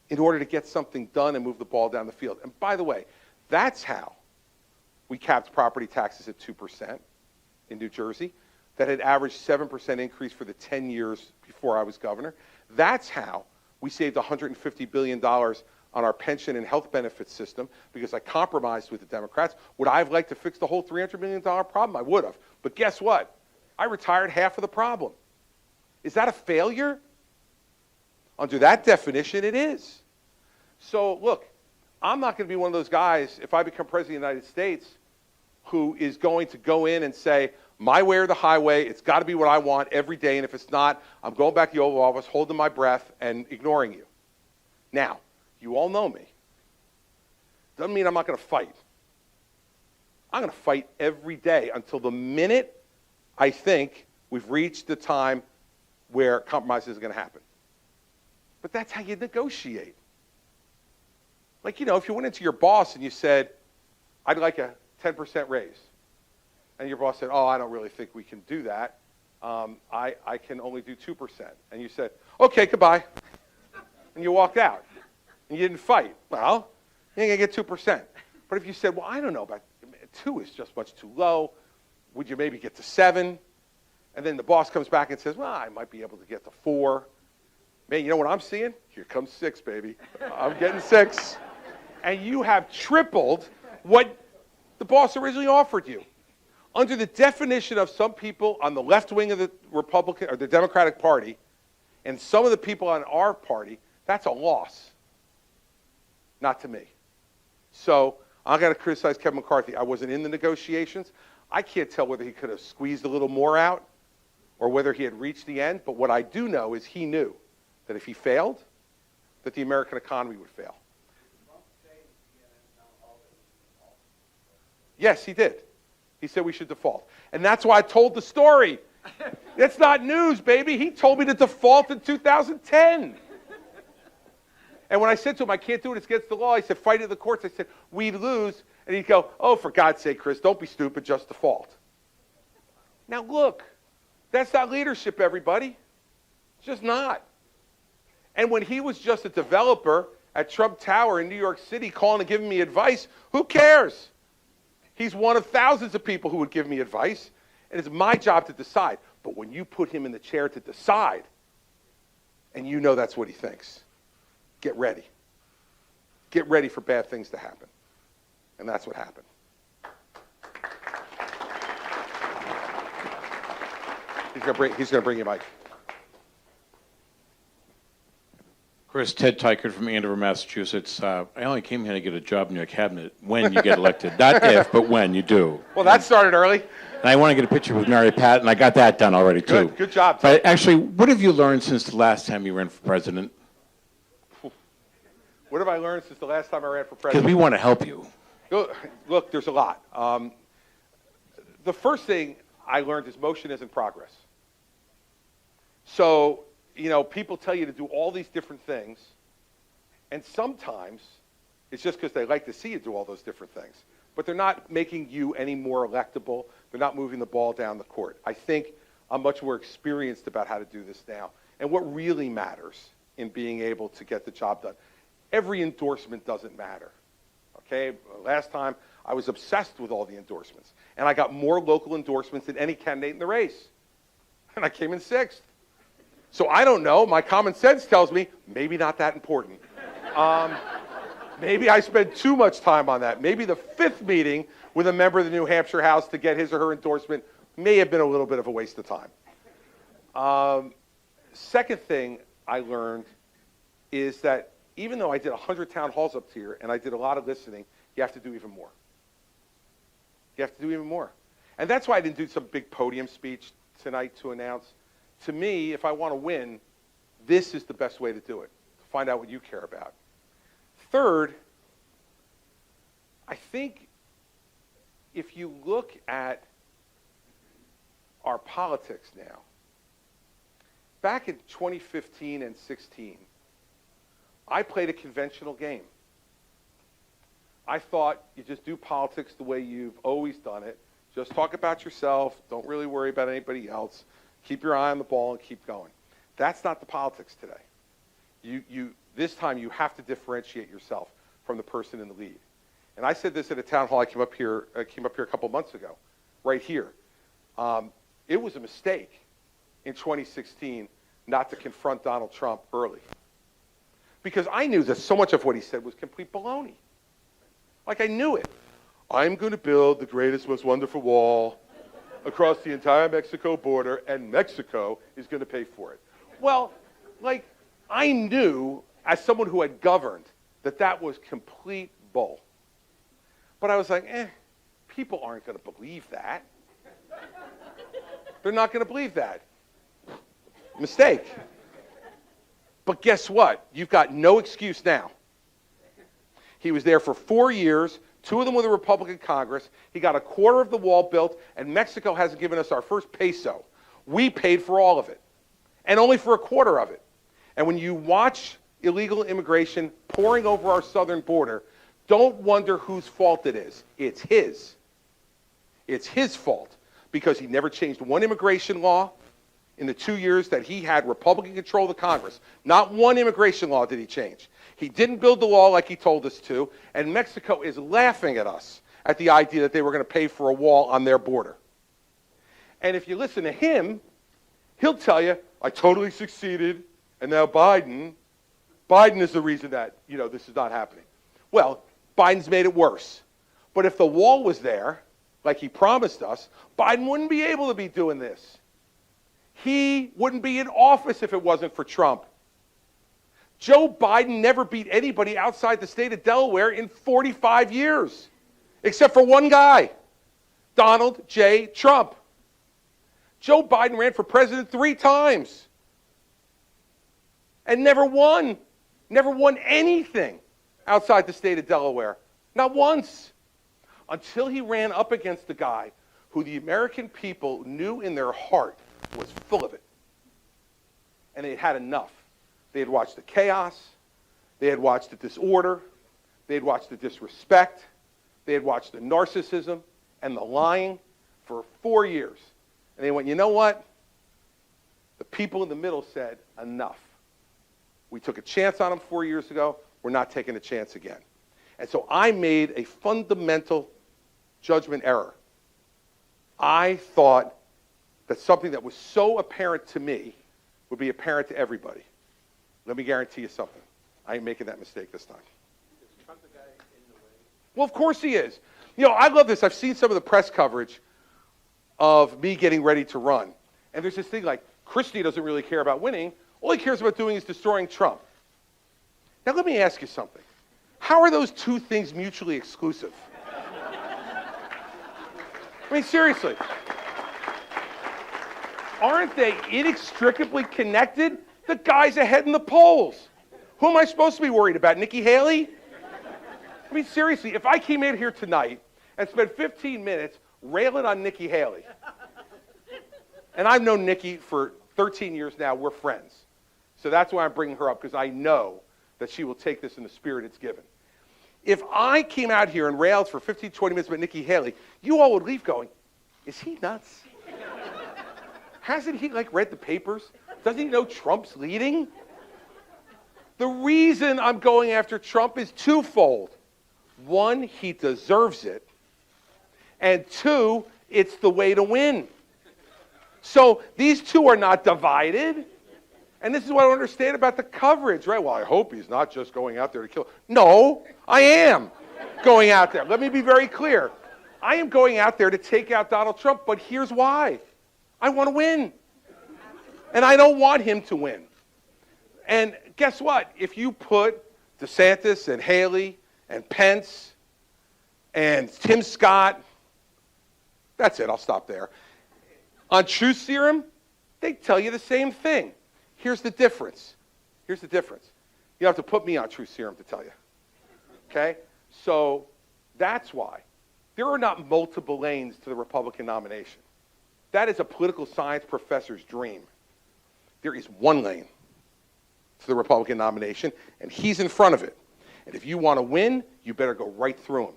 in order to get something done and move the ball down the field? And by the way, that's how we capped property taxes at 2% in New Jersey. That had averaged 7% increase for the 10 years before I was governor. That's how we saved $150 billion on our pension and health benefits system because I compromised with the Democrats. Would I have liked to fix the whole $300 million problem? I would have. But guess what? I retired half of the problem. Is that a failure? Under that definition, it is. So look, I'm not going to be one of those guys, if I become president of the United States, who is going to go in and say, my way or the highway, it's got to be what I want every day, and if it's not, I'm going back to the Oval Office, holding my breath, and ignoring you. Now, you all know me. Doesn't mean I'm not going to fight. I'm going to fight every day until the minute I think we've reached the time where compromise isn't going to happen. But that's how you negotiate. Like, you know, if you went into your boss and you said, I'd like a 10% raise. And your boss said, oh, I don't really think we can do that. I can only do 2%. And you said, okay, goodbye. And you walked out. And you didn't fight. Well, you ain't going to get 2%. But if you said, well, I don't know, about 2 is just much too low. Would you maybe get to 7? And then the boss comes back and says, well, I might be able to get to 4. Man, you know what I'm seeing? Here comes 6, baby. I'm getting 6. And you have tripled what the boss originally offered you. Under the definition of some people on the left wing of the Republican or the Democratic Party and some of the people on our party, that's a loss. Not to me. So I'm going to criticize Kevin McCarthy. I wasn't in the negotiations. I can't tell whether he could have squeezed a little more out or whether he had reached the end. But what I do know is he knew that if he failed, that the American economy would fail. Yes, he did. He said we should default. And that's why I told the story. It's not news, baby. He told me to default in 2010. And when I said to him, I can't do it, it's against the law, he said, fight it in the courts. I said, we lose. And he'd go, oh, for God's sake, Chris, don't be stupid, just default. Now look, that's not leadership, everybody. It's just not. And when he was just a developer at Trump Tower in New York City calling and giving me advice, who cares? He's one of thousands of people who would give me advice, and it's my job to decide. But when you put him in the chair to decide, and you know that's what he thinks, get ready. Get ready for bad things to happen. And that's what happened. He's going to bring you Mike. Chris, Ted Tykert from Andover, Massachusetts. I only came here to get a job in your cabinet when you get elected. Not if, but when you do. Well, that started early. And I want to get a picture with Mary Pat, and I got that done already, too. Good job, Ted. But actually, what have you learned since the last time you ran for president? What have I learned since the last time I ran for Because president? we want to help you. Look, there's a lot. The first thing I learned is motion isn't progress. So, people tell you to do all these different things, and sometimes it's just because they like to see you do all those different things. But they're not making you any more electable. They're not moving the ball down the court. I think I'm much more experienced about how to do this now. And what really matters in being able to get the job done. Every endorsement doesn't matter. Okay? Last time, I was obsessed with all the endorsements. And I got more local endorsements than any candidate in the race. And I came in 6th. So I don't know. My common sense tells me maybe not that important. Maybe I spent too much time on that. Maybe the 5th meeting with a member of the New Hampshire House to get his or her endorsement may have been a little bit of a waste of time. Second thing I learned is that even though I did 100 town halls up here and I did a lot of listening, you have to do even more. You have to do even more. And that's why I didn't do some big podium speech tonight to announce. To me, if I want to win, this is the best way to do it, to find out what you care about. Third, I think if you look at our politics now, back in 2015 and 16, I played a conventional game. I thought you just do politics the way you've always done it. Just talk about yourself. Don't really worry about anybody else. Keep your eye on the ball and keep going. That's not the politics today. This time you have to differentiate yourself from the person in the lead. And I said this at a town hall I came up here a couple months ago, right here. It was a mistake in 2016 not to confront Donald Trump early. Because I knew that so much of what he said was complete baloney. Like, I knew it. I'm going to build the greatest, most wonderful wall across the entire Mexico border, and Mexico is going to pay for it. Well, I knew, as someone who had governed, that was complete bull. But I was like, people aren't going to believe that. They're not going to believe that. Mistake. But guess what? You've got no excuse now. He was there for 4 years, 2 of them with a Republican Congress. He got a quarter of the wall built, and Mexico hasn't given us our first peso. We paid for all of it, and only for a quarter of it. And when you watch illegal immigration pouring over our southern border, don't wonder whose fault it is. It's his. It's his fault, because he never changed one immigration law in the 2 years that he had Republican control of the Congress. Not one immigration law did he change. He didn't build the wall like he told us to, and Mexico is laughing at us at the idea that they were going to pay for a wall on their border. And if you listen to him, he'll tell you, I totally succeeded, and now Biden is the reason that, this is not happening. Well, Biden's made it worse. But if the wall was there, like he promised us, Biden wouldn't be able to be doing this. He wouldn't be in office if it wasn't for Trump. Joe Biden never beat anybody outside the state of Delaware in 45 years, except for one guy, Donald J. Trump. Joe Biden ran for president 3 times and never won anything outside the state of Delaware, not once, until he ran up against the guy who the American people knew in their heart was full of it. And they had enough. They had watched the chaos. They had watched the disorder. They had watched the disrespect. They had watched the narcissism and the lying for 4 years. And they went, you know what? The people in the middle said, enough. We took a chance on them 4 years ago. We're not taking a chance again. And so I made a fundamental judgment error. I thought that something that was so apparent to me would be apparent to everybody. Let me guarantee you something. I ain't making that mistake this time. Is Trump the guy in the way? Well, of course he is. I love this. I've seen some of the press coverage of me getting ready to run. And there's this thing like, Christie doesn't really care about winning. All he cares about doing is destroying Trump. Now let me ask you something. How are those two things mutually exclusive? I mean, seriously. Aren't they inextricably connected? The guy's ahead in the polls. Who am I supposed to be worried about, Nikki Haley? I mean, seriously, if I came in here tonight and spent 15 minutes railing on Nikki Haley, and I've known Nikki for 13 years now, we're friends. So that's why I'm bringing her up, because I know that she will take this in the spirit it's given. If I came out here and railed for 15, 20 minutes about Nikki Haley, you all would leave going, is he nuts? Hasn't he, read the papers? Doesn't he know Trump's leading? The reason I'm going after Trump is twofold. One, he deserves it. And two, it's the way to win. So these two are not divided. And this is what I don't understand about the coverage, right? Well, I hope he's not just going out there to kill. No, I am going out there. Let me be very clear. I am going out there to take out Donald Trump, but here's why. I want to win. And I don't want him to win. And guess what? If you put DeSantis and Haley and Pence and Tim Scott, that's it, I'll stop there. On truth serum, they tell you the same thing. Here's the difference. Here's the difference. You have to put me on truth serum to tell you. Okay? So that's why. There are not multiple lanes to the Republican nomination. That is a political science professor's dream. There is one lane to the Republican nomination, and he's in front of it. And if you want to win, you better go right through him.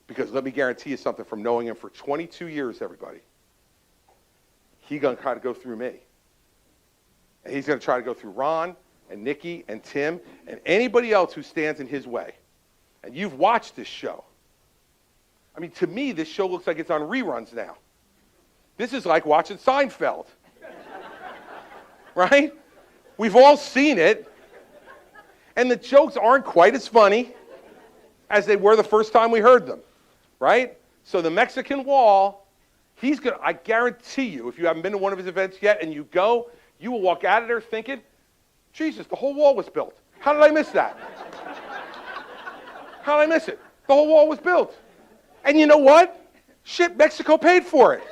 Because let me guarantee you something from knowing him for 22 years, everybody. He's going to try to go through me. And he's going to try to go through Ron and Nikki and Tim and anybody else who stands in his way. And you've watched this show. I mean, to me, this show looks like it's on reruns now. This is like watching Seinfeld. Right? We've all seen it. And the jokes aren't quite as funny as they were the first time we heard them. Right? So the Mexican Wall, I guarantee you, if you haven't been to one of his events yet and you go, you will walk out of there thinking, Jesus, the whole wall was built. How did I miss that? How did I miss it? The whole wall was built. And you know what? Shit, Mexico paid for it.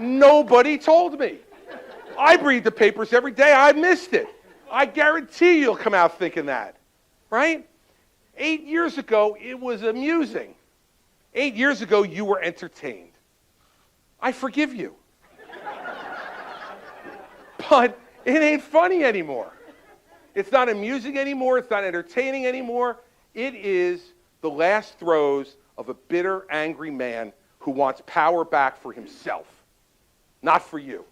Nobody told me. I read the papers every day. I missed it. I guarantee you'll come out thinking that. Right? 8 years ago, it was amusing. 8 years ago, you were entertained. I forgive you. But it ain't funny anymore. It's not amusing anymore. It's not entertaining anymore. It is the last throes of a bitter, angry man who wants power back for himself, not for you.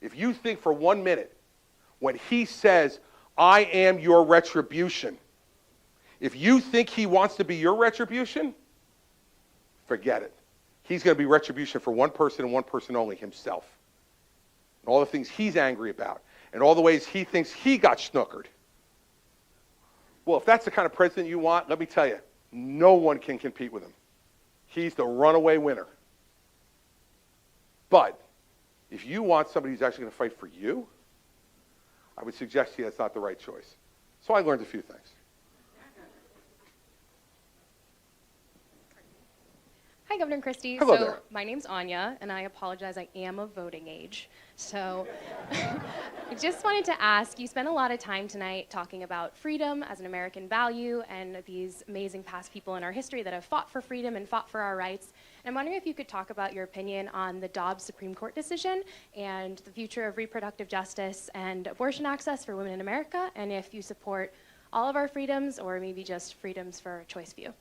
If you think for 1 minute, when he says, I am your retribution, if you think he wants to be your retribution, forget it. He's going to be retribution for one person and one person only, himself. And all the things he's angry about, and all the ways he thinks he got snookered. Well, if that's the kind of president you want, let me tell you, no one can compete with him. He's the runaway winner. But if you want somebody who's actually going to fight for you, I would suggest to you that's not the right choice. So I learned a few things. Hi, Governor Christie. Hello so there. My name's Anya, and I apologize, I am of voting age. So I just wanted to ask, you spent a lot of time tonight talking about freedom as an American value and these amazing past people in our history that have fought for freedom and fought for our rights. And I'm wondering if you could talk about your opinion on the Dobbs Supreme Court decision and the future of reproductive justice and abortion access for women in America, and if you support all of our freedoms or maybe just freedoms for a choice view.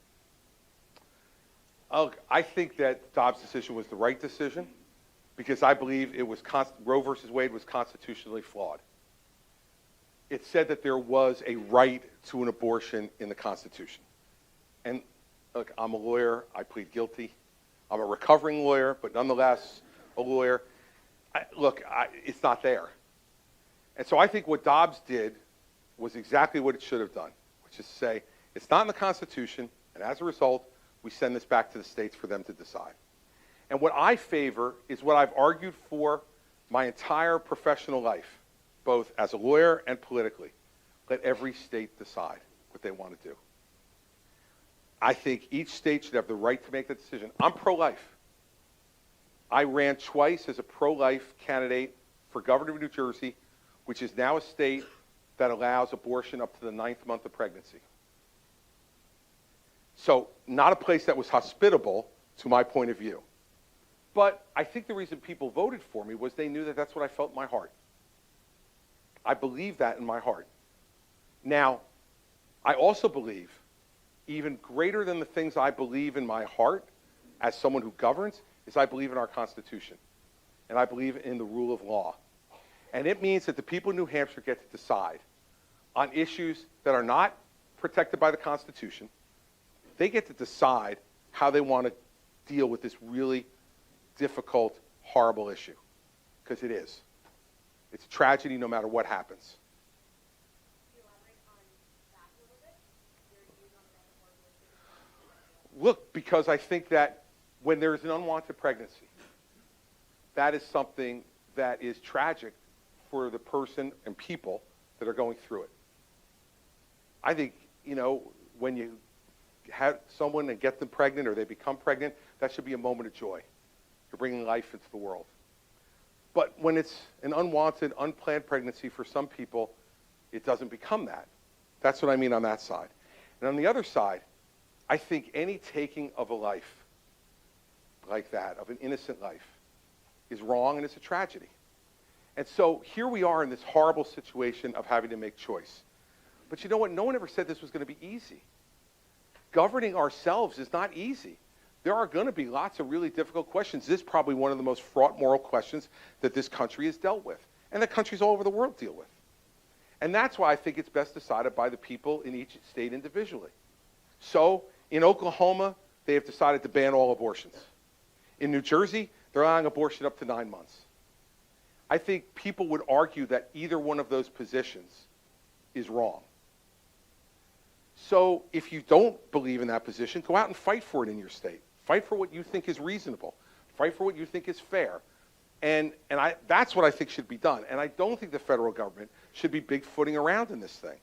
I think that Dobbs' decision was the right decision because I believe it was Roe versus Wade was constitutionally flawed. It said that there was a right to an abortion in the Constitution. And look, I'm a lawyer. I plead guilty. I'm a recovering lawyer, but nonetheless a lawyer. It's not there. And so I think what Dobbs did was exactly what it should have done, which is to say it's not in the Constitution, and as a result, we send this back to the states for them to decide. And what I favor is what I've argued for my entire professional life, both as a lawyer and politically. let every state decide what they want to do. I think each state should have the right to make that decision. I'm pro-life. I ran twice as a pro-life candidate for governor of New Jersey, which is now a state that allows abortion up to the 9th month of pregnancy. So not a place that was hospitable to my point of view. But I think the reason people voted for me was they knew that that's what I felt in my heart. I believe that in my heart. Now, I also believe, even greater than the things I believe in my heart as someone who governs, is I believe in our Constitution. And I believe in the rule of law. And it means that the people in New Hampshire get to decide on issues that are not protected by the Constitution. They get to decide how they want to deal with this really difficult, horrible issue. Because it is. It's a tragedy no matter what happens. Look, because I think that when there's an unwanted pregnancy, that is something that is tragic for the person and people that are going through it. I think, when you have someone and get them pregnant or they become pregnant, that should be a moment of joy. You're bringing life into the world. But when it's an unwanted, unplanned pregnancy for some people, it doesn't become that. That's what I mean on that side. And on the other side, I think any taking of a life like that, of an innocent life, is wrong and it's a tragedy. And so here we are in this horrible situation of having to make choice. But you know what? No one ever said this was going to be easy. Governing ourselves is not easy. There are going to be lots of really difficult questions. This is probably one of the most fraught moral questions that this country has dealt with, and that countries all over the world deal with. And that's why I think it's best decided by the people in each state individually. So in Oklahoma, they have decided to ban all abortions. In New Jersey, they're allowing abortion up to 9 months. I think people would argue that either one of those positions is wrong. So if you don't believe in that position, go out and fight for it in your state. Fight for what you think is reasonable. Fight for what you think is fair. And that's what I think should be done. And I don't think the federal government should be big-footing around in this thing.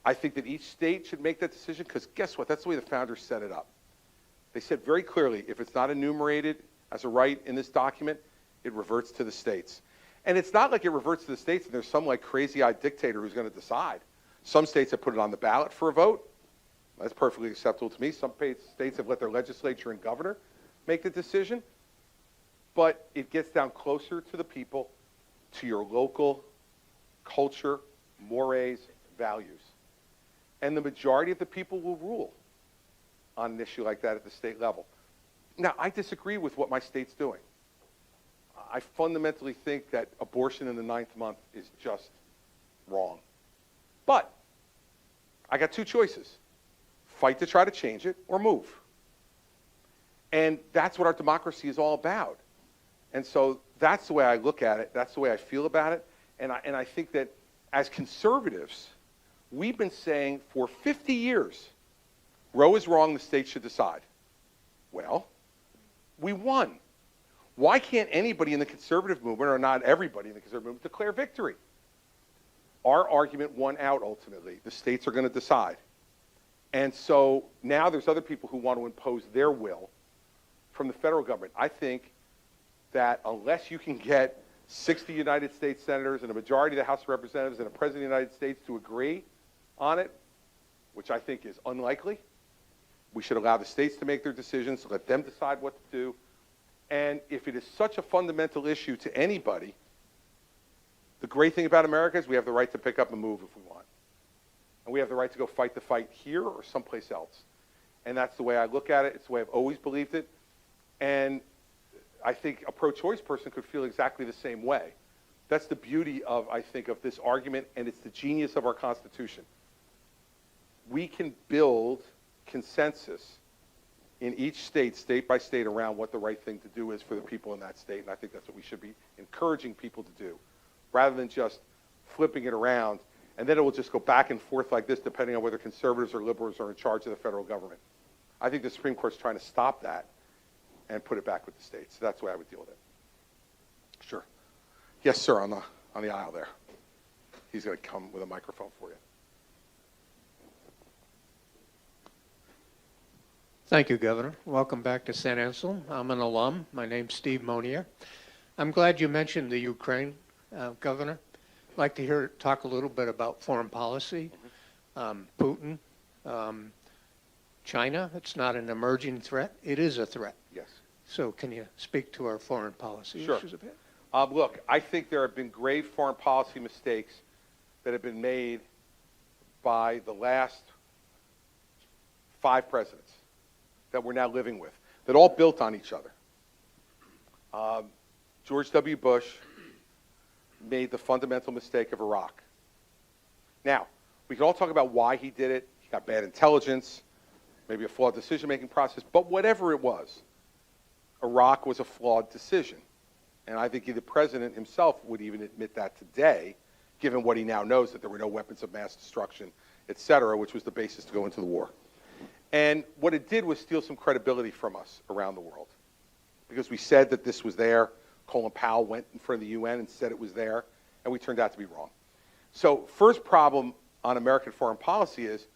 I think that each state should make that decision because guess what? That's the way the founders set it up. They said very clearly, if it's not enumerated as a right in this document, it reverts to the states. And it's not like it reverts to the states and there's some like crazy-eyed dictator who's going to decide. Some states have put it on the ballot for a vote. That's perfectly acceptable to me. Some states have let their legislature and governor make the decision. But it gets down closer to the people, to your local culture, mores, values. And the majority of the people will rule on an issue like that at the state level. Now, I disagree with what my state's doing. I fundamentally think that abortion in the 9th month is just wrong. But I got two choices. Fight to try to change it or move. And that's what our democracy is all about. And so that's the way I look at it. That's the way I feel about it. And I think that as conservatives, we've been saying for 50 years, Roe is wrong, the state should decide. Well, we won. Why can't anybody in the conservative movement, or not everybody in the conservative movement, declare victory? Our argument won out ultimately. The states are going to decide. And so now there's other people who want to impose their will from the federal government. I think that unless you can get 60 United States senators and a majority of the House of Representatives and a president of the United States to agree on it, which I think is unlikely, we should allow the states to make their decisions, let them decide what to do. And if it is such a fundamental issue to anybody, the great thing about America is we have the right to pick up and move if we want. And we have the right to go fight the fight here or someplace else. And that's the way I look at it. It's the way I've always believed it. And I think a pro-choice person could feel exactly the same way. That's the beauty of, I think, of this argument, and it's the genius of our Constitution. We can build consensus in each state, state by state, around what the right thing to do is for the people in that state, and I think that's what we should be encouraging people to do, rather than just flipping it around, and then it will just go back and forth like this, depending on whether conservatives or liberals are in charge of the federal government. I think the Supreme Court's trying to stop that and put it back with the states. So that's the way I would deal with it. Sure. Yes, sir, on the aisle there. He's going to come with a microphone for you. Thank you, Governor. Welcome back to St. Anselm. I'm an alum. My name's Steve Monier. I'm glad you mentioned the Ukraine, Governor. I'd like to talk a little bit about foreign policy, Putin, China. It's not an emerging threat. It is a threat. Yes. So can you speak to our foreign policy Sure. issues a bit? Look, I think there have been grave foreign policy mistakes that have been made by the last 5 presidents that we're now living with, that all built on each other. George W. Bush made the fundamental mistake of Iraq. Now, we can all talk about why he did it. He got bad intelligence, maybe a flawed decision-making process, but whatever it was, Iraq was a flawed decision. And I think the president himself would even admit that today, given what he now knows, that there were no weapons of mass destruction, et cetera, which was the basis to go into the war. And what it did was steal some credibility from us around the world. Because we said that this was there, Colin Powell went in front of the UN and said it was there, and we turned out to be wrong. So first problem on American foreign policy is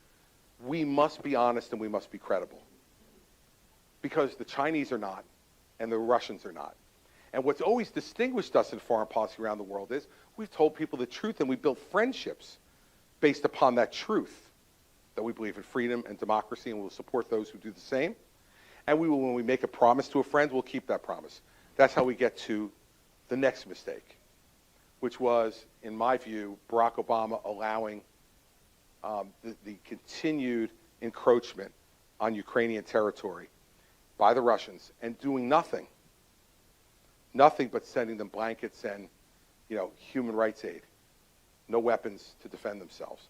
we must be honest and we must be credible. Because the Chinese are not, and the Russians are not. And what's always distinguished us in foreign policy around the world is we've told people the truth and we built friendships based upon that truth, that we believe in freedom and democracy and we'll support those who do the same. And we will, when we make a promise to a friend, we'll keep that promise. That's how we get to the next mistake, which was, in my view, Barack Obama allowing the continued encroachment on Ukrainian territory by the Russians and doing nothing but sending them blankets and, human rights aid, no weapons to defend themselves.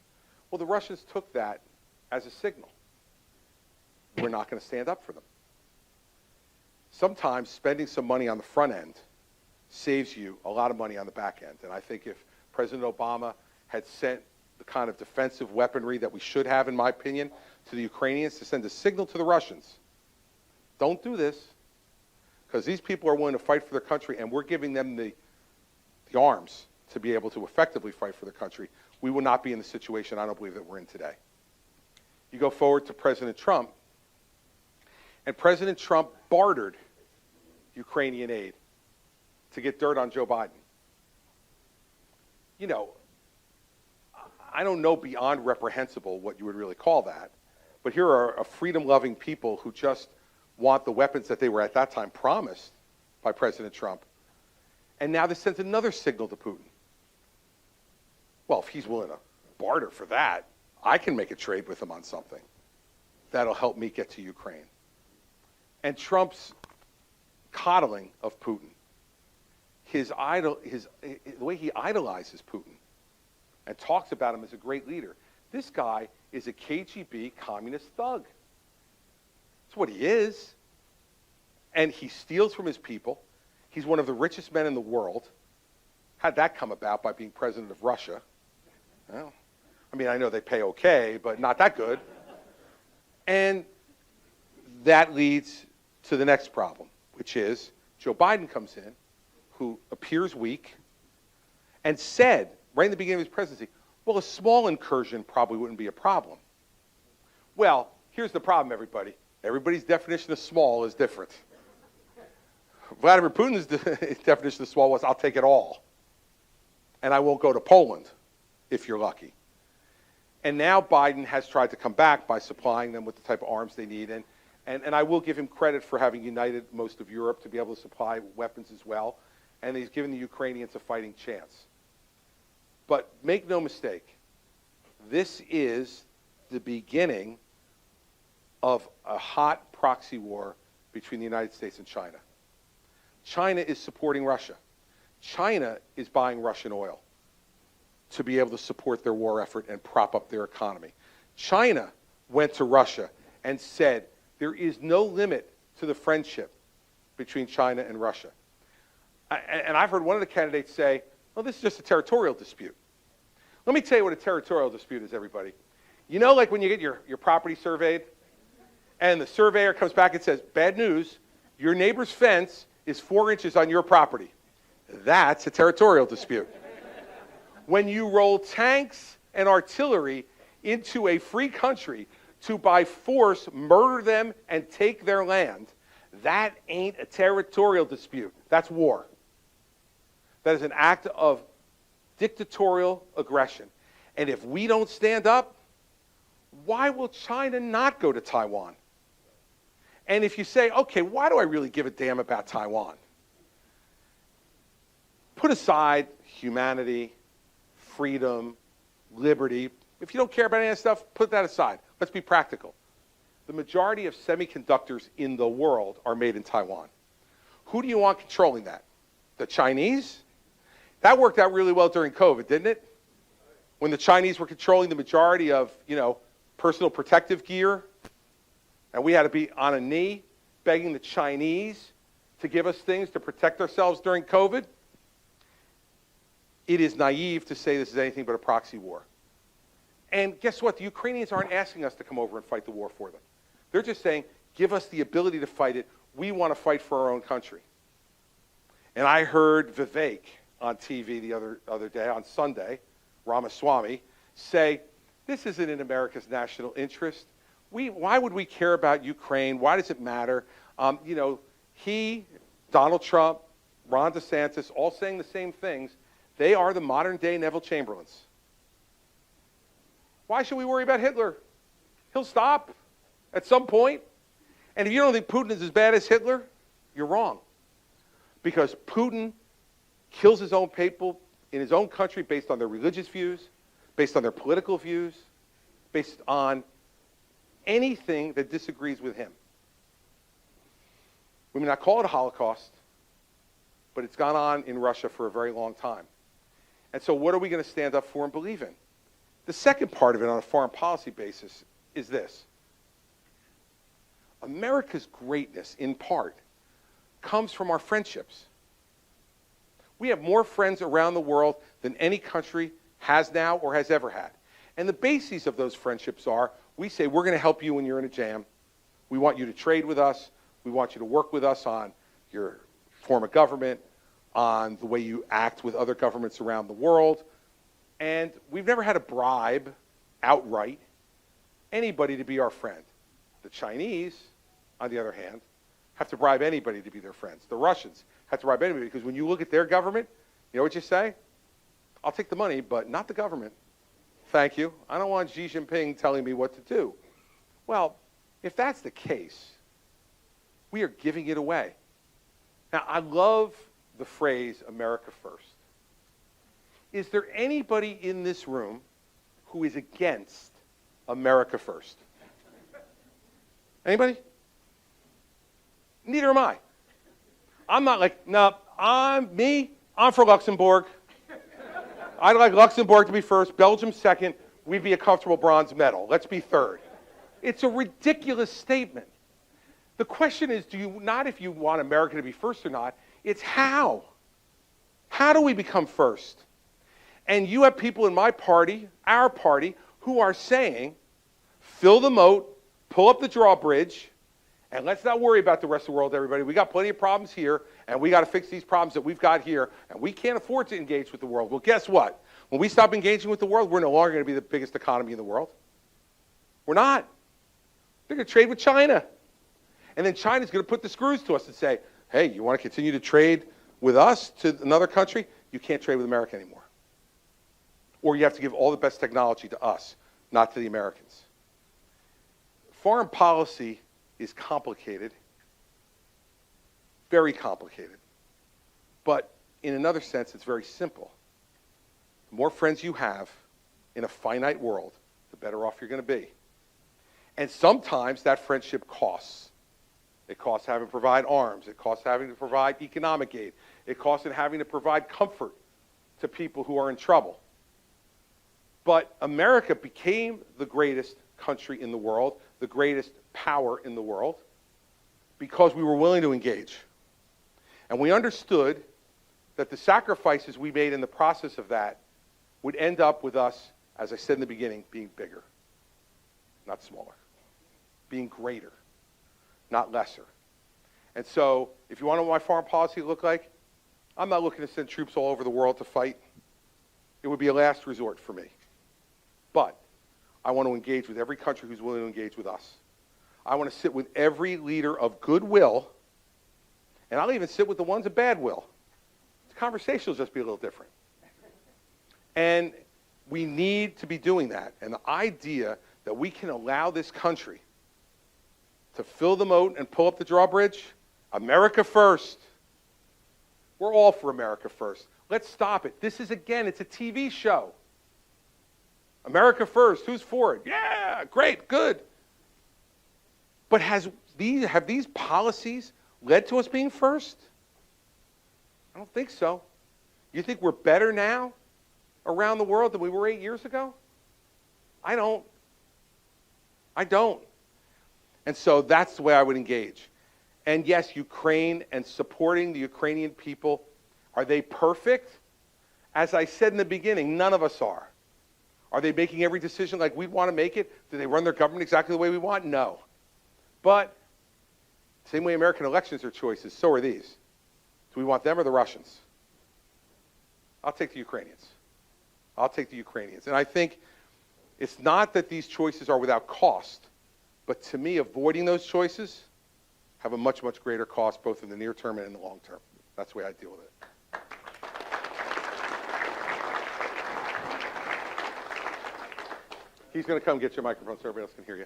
Well, the Russians took that as a signal. We're not going to stand up for them. Sometimes spending some money on the front end saves you a lot of money on the back end. And I think if President Obama had sent the kind of defensive weaponry that we should have, in my opinion, to the Ukrainians to send a signal to the Russians, don't do this, because these people are willing to fight for their country, and we're giving them the arms to be able to effectively fight for their country, we will not be in the situation I don't believe that we're in today. You go forward to President Trump, and President Trump bartered Ukrainian aid to get dirt on Joe Biden. I don't know beyond reprehensible what you would really call that, but here are a freedom-loving people who just want the weapons that they were at that time promised by President Trump. And now this sends another signal to Putin. Well, if he's willing to barter for that, I can make a trade with him on something that'll help me get to Ukraine. And Trump's coddling of Putin, the way he idolizes Putin and talks about him as a great leader. This guy is a KGB communist thug. That's what he is. And he steals from his people. He's one of the richest men in the world. How'd that come about? By being president of Russia? Well, I know they pay okay, but not that good. And that leads to the next problem, which is Joe Biden comes in, who appears weak, and said, right in the beginning of his presidency, well, a small incursion probably wouldn't be a problem. Well, here's the problem, everybody. Everybody's definition of small is different. Vladimir Putin's definition of small was, I'll take it all. And I won't go to Poland, if you're lucky. And now Biden has tried to come back by supplying them with the type of arms they need. And I will give him credit for having united most of Europe to be able to supply weapons as well. And he's given the Ukrainians a fighting chance. But make no mistake, this is the beginning of a hot proxy war between the United States and China. China is supporting Russia. China is buying Russian oil to be able to support their war effort and prop up their economy. China went to Russia and said there is no limit to the friendship between China and Russia. And I've heard one of the candidates say, well, this is just a territorial dispute. Let me tell you what a territorial dispute is, everybody. Like when you get your property surveyed, and the surveyor comes back and says, bad news, your neighbor's fence is 4 inches on your property. That's a territorial dispute. When you roll tanks and artillery into a free country, to by force murder them and take their land, that ain't a territorial dispute. That's war. That is an act of dictatorial aggression. And if we don't stand up, why will China not go to Taiwan? And if you say, okay, why do I really give a damn about Taiwan? Put aside humanity, freedom, liberty. If you don't care about any of that stuff, put that aside. Let's be practical. The majority of semiconductors in the world are made in Taiwan. Who do you want controlling that? The Chinese? That worked out really well during COVID, didn't it? When the Chinese were controlling the majority of, personal protective gear, and we had to be on a knee begging the Chinese to give us things to protect ourselves during COVID. It is naive to say this is anything but a proxy war. And guess what? The Ukrainians aren't asking us to come over and fight the war for them. They're just saying, give us the ability to fight it. We want to fight for our own country. And I heard Vivek on TV the other day, on Sunday, Ramaswamy, say, this isn't in America's national interest. Why would we care about Ukraine? Why does it matter? He, Donald Trump, Ron DeSantis, all saying the same things. They are the modern-day Neville Chamberlains. Why should we worry about Hitler? He'll stop at some point. And if you don't think Putin is as bad as Hitler, you're wrong. Because Putin kills his own people in his own country based on their religious views, based on their political views, based on anything that disagrees with him. We may not call it a Holocaust, but it's gone on in Russia for a very long time. And so what are we going to stand up for and believe in? The second part of it on a foreign policy basis is this. America's greatness, in part, comes from our friendships. We have more friends around the world than any country has now or has ever had. And the bases of those friendships are, we say, we're going to help you when you're in a jam. We want you to trade with us. We want you to work with us on your form of government, on the way you act with other governments around the world. And we've never had to bribe outright anybody to be our friend. The Chinese, on the other hand, have to bribe anybody to be their friends. The Russians have to bribe anybody because when you look at their government, you know what you say? I'll take the money, but not the government. Thank you. I don't want Xi Jinping telling me what to do. Well, if that's the case, we are giving it away. Now, I love the phrase America first. Is there anybody in this room who is against America first? Anybody? Neither am I. I'm not like, no, I'm for Luxembourg. I'd like Luxembourg to be first, Belgium second, we'd be a comfortable bronze medal. Let's be third. It's a ridiculous statement. The question is, not if you want America to be first or not, it's how. How do we become first? And you have people in my party, our party, who are saying, fill the moat, pull up the drawbridge, and let's not worry about the rest of the world, everybody. We got plenty of problems here, and we got to fix these problems that we've got here, and we can't afford to engage with the world. Well, guess what? When we stop engaging with the world, we're no longer going to be the biggest economy in the world. We're not. They're going to trade with China. And then China's going to put the screws to us and say, hey, you want to continue to trade with us to another country? You can't trade with America anymore. Or you have to give all the best technology to us, not to the Americans. Foreign policy is complicated, very complicated. But in another sense, it's very simple. The more friends you have in a finite world, the better off you're going to be. And sometimes that friendship costs. It costs having to provide arms. It costs having to provide economic aid. It costs having to provide comfort to people who are in trouble. But America became the greatest country in the world, the greatest power in the world, because we were willing to engage. And we understood that the sacrifices we made in the process of that would end up with us, as I said in the beginning, being bigger, not smaller, being greater, not lesser. And so, if you want to know what my foreign policy look like, I'm not looking to send troops all over the world to fight. It would be a last resort for me. But I want to engage with every country who's willing to engage with us. I want to sit with every leader of goodwill, and I'll even sit with the ones of bad will. The conversation will just be a little different. And we need to be doing that. And the idea that we can allow this country to fill the moat and pull up the drawbridge, America first. We're all for America first. Let's stop it. This is, again, it's a TV show. America first, who's for it? Yeah, great, good. But have these policies led to us being first? I don't think so. You think we're better now around the world than we were 8 years ago? I don't. And so that's the way I would engage. And yes, Ukraine and supporting the Ukrainian people, are they perfect? As I said in the beginning, none of us are. Are they making every decision like we want to make it? Do they run their government exactly the way we want? No. But same way American elections are choices, so are these. Do we want them or the Russians? I'll take the Ukrainians. I'll take the Ukrainians. And I think it's not that these choices are without cost, but to me, avoiding those choices have a much, much greater cost, both in the near term and in the long term. That's the way I deal with it. He's going to come get your microphone so everybody else can hear you.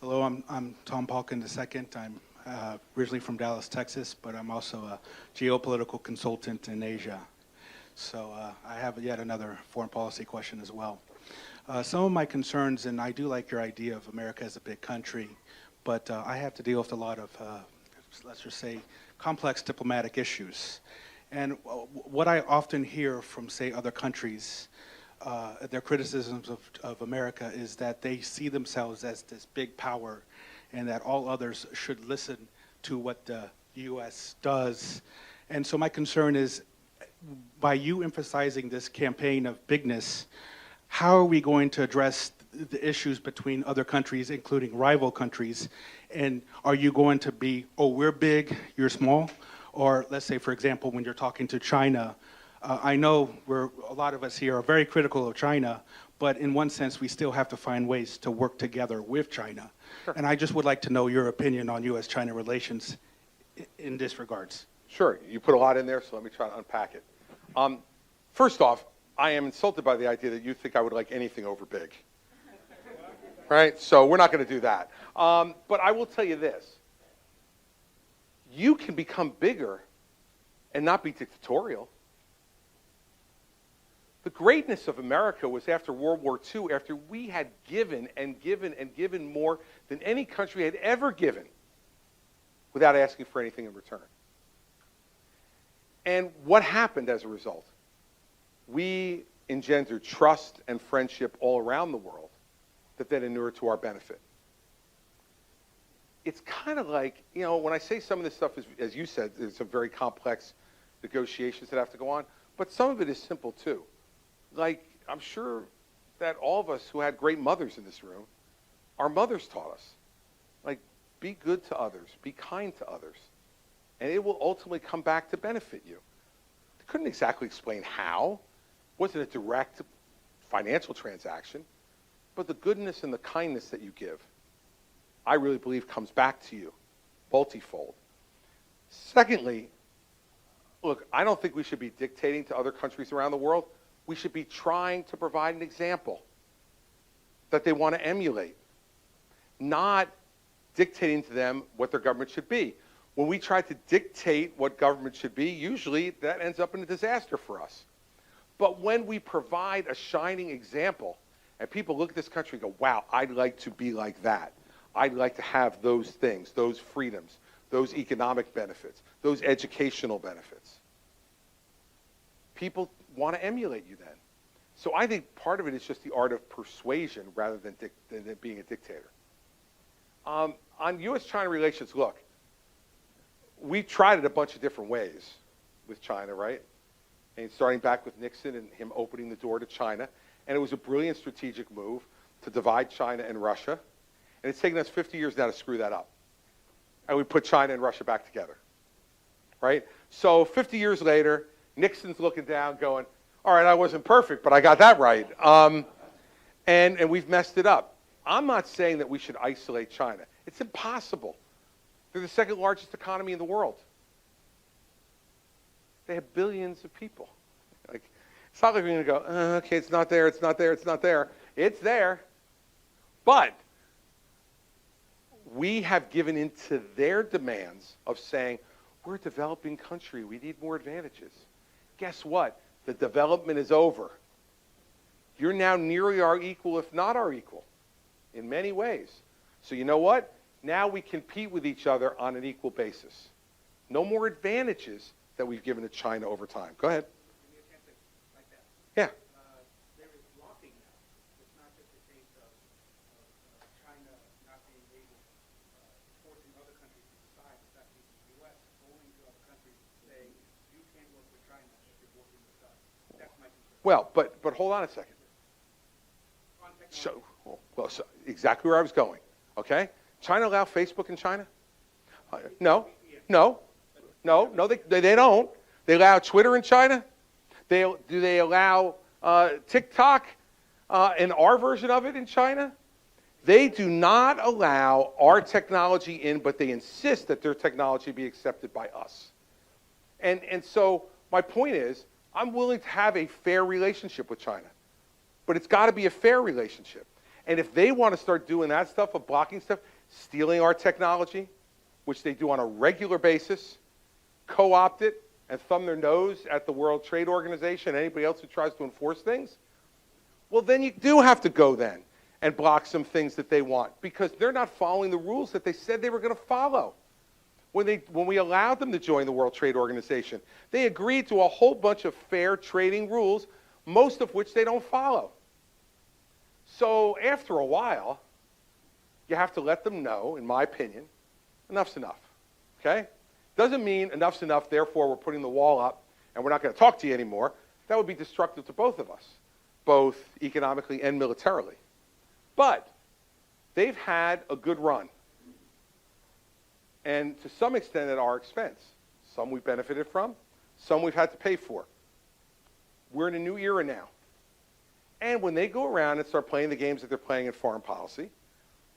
Hello, I'm Tom Palkin II. I'm originally from Dallas, Texas, but I'm also a geopolitical consultant in Asia. So I have yet another foreign policy question as well. Some of my concerns, and I do like your idea of America as a big country, but I have to deal with a lot of, let's just say, complex diplomatic issues. And what I often hear from, say, other countries, their criticisms of America is that they see themselves as this big power and that all others should listen to what the U.S. does. And so my concern is, by you emphasizing this campaign of bigness, how are we going to address the issues between other countries, including rival countries? And are you going to be, oh, we're big, you're small? Or let's say, for example, when you're talking to China, I know a lot of us here are very critical of China, but in one sense, we still have to find ways to work together with China. Sure. And I just would like to know your opinion on U.S.-China relations in this regards. Sure. You put a lot in there, so let me try to unpack it. First off, I am insulted by the idea that you think I would like anything over big. Right? So we're not going to do that. But I will tell you this. You can become bigger and not be dictatorial. The greatness of America was after World War II, after we had given and given and given more than any country had ever given without asking for anything in return. And what happened as a result? We engendered trust and friendship all around the world that then inured to our benefit. It's kind of like, you know, when I say some of this stuff is, as you said, there's some very complex negotiations that have to go on, but some of it is simple too. Like, I'm sure that all of us who had great mothers in this room, our mothers taught us, like, be good to others, be kind to others, and it will ultimately come back to benefit you. They couldn't exactly explain how. It wasn't a direct financial transaction, but the goodness and the kindness that you give, I really believe comes back to you, multifold. Secondly, look, I don't think we should be dictating to other countries around the world. We should be trying to provide an example that they want to emulate, not dictating to them what their government should be. When we try to dictate what government should be, usually that ends up in a disaster for us. But when we provide a shining example, and people look at this country and go, wow, I'd like to be like that. I'd like to have those things, those freedoms, those economic benefits, those educational benefits. People want to emulate you then. So I think part of it is just the art of persuasion rather than being a dictator. On U.S.-China relations, look, we tried it a bunch of different ways with China, right? And starting back with Nixon and him opening the door to China. And it was a brilliant strategic move to divide China and Russia. And it's taken us 50 years now to screw that up. And we put China and Russia back together, right? So 50 years later, Nixon's looking down going, All right, I wasn't perfect, but I got that right. And we've messed it up. I'm not saying that we should isolate China. It's impossible. They're the second largest economy in the world. They have billions of people. Like, it's not like we're going to go, okay, it's not there, it's not there, it's not there. It's there. But we have given into their demands of saying, we're a developing country, we need more advantages. Guess what? The development is over. You're now nearly our equal, if not our equal, in many ways. So you know what? Now we compete with each other on an equal basis. No more advantages that we've given to China over time. Go ahead. Yeah. There is blocking now. It's not just a case of China not being able, forcing other countries to decide. It's actually the U.S. going to other countries saying, you can't work with China if you're working with us. That's my concern. Well, but hold on a second. So exactly where I was going. Okay? China allow Facebook in China? No. They don't. They allow Twitter in China? Do they allow TikTok and our version of it in China? They do not allow our technology in, but they insist that their technology be accepted by us. And so my point is, I'm willing to have a fair relationship with China. But it's got to be a fair relationship. And if they want to start doing that stuff of blocking stuff, stealing our technology, which they do on a regular basis, co-opt it, and thumb their nose at the World Trade Organization and anybody else who tries to enforce things, well, then you do have to go then and block some things that they want because they're not following the rules that they said they were going to follow. When we allowed them to join the World Trade Organization, they agreed to a whole bunch of fair trading rules, most of which they don't follow. So after a while, you have to let them know, in my opinion, enough's enough, okay? Doesn't mean enough's enough, therefore we're putting the wall up and we're not going to talk to you anymore. That would be destructive to both of us, both economically and militarily. But they've had a good run, and to some extent at our expense. Some we benefited from, some we've had to pay for. We're in a new era now. And when they go around and start playing the games that they're playing in foreign policy,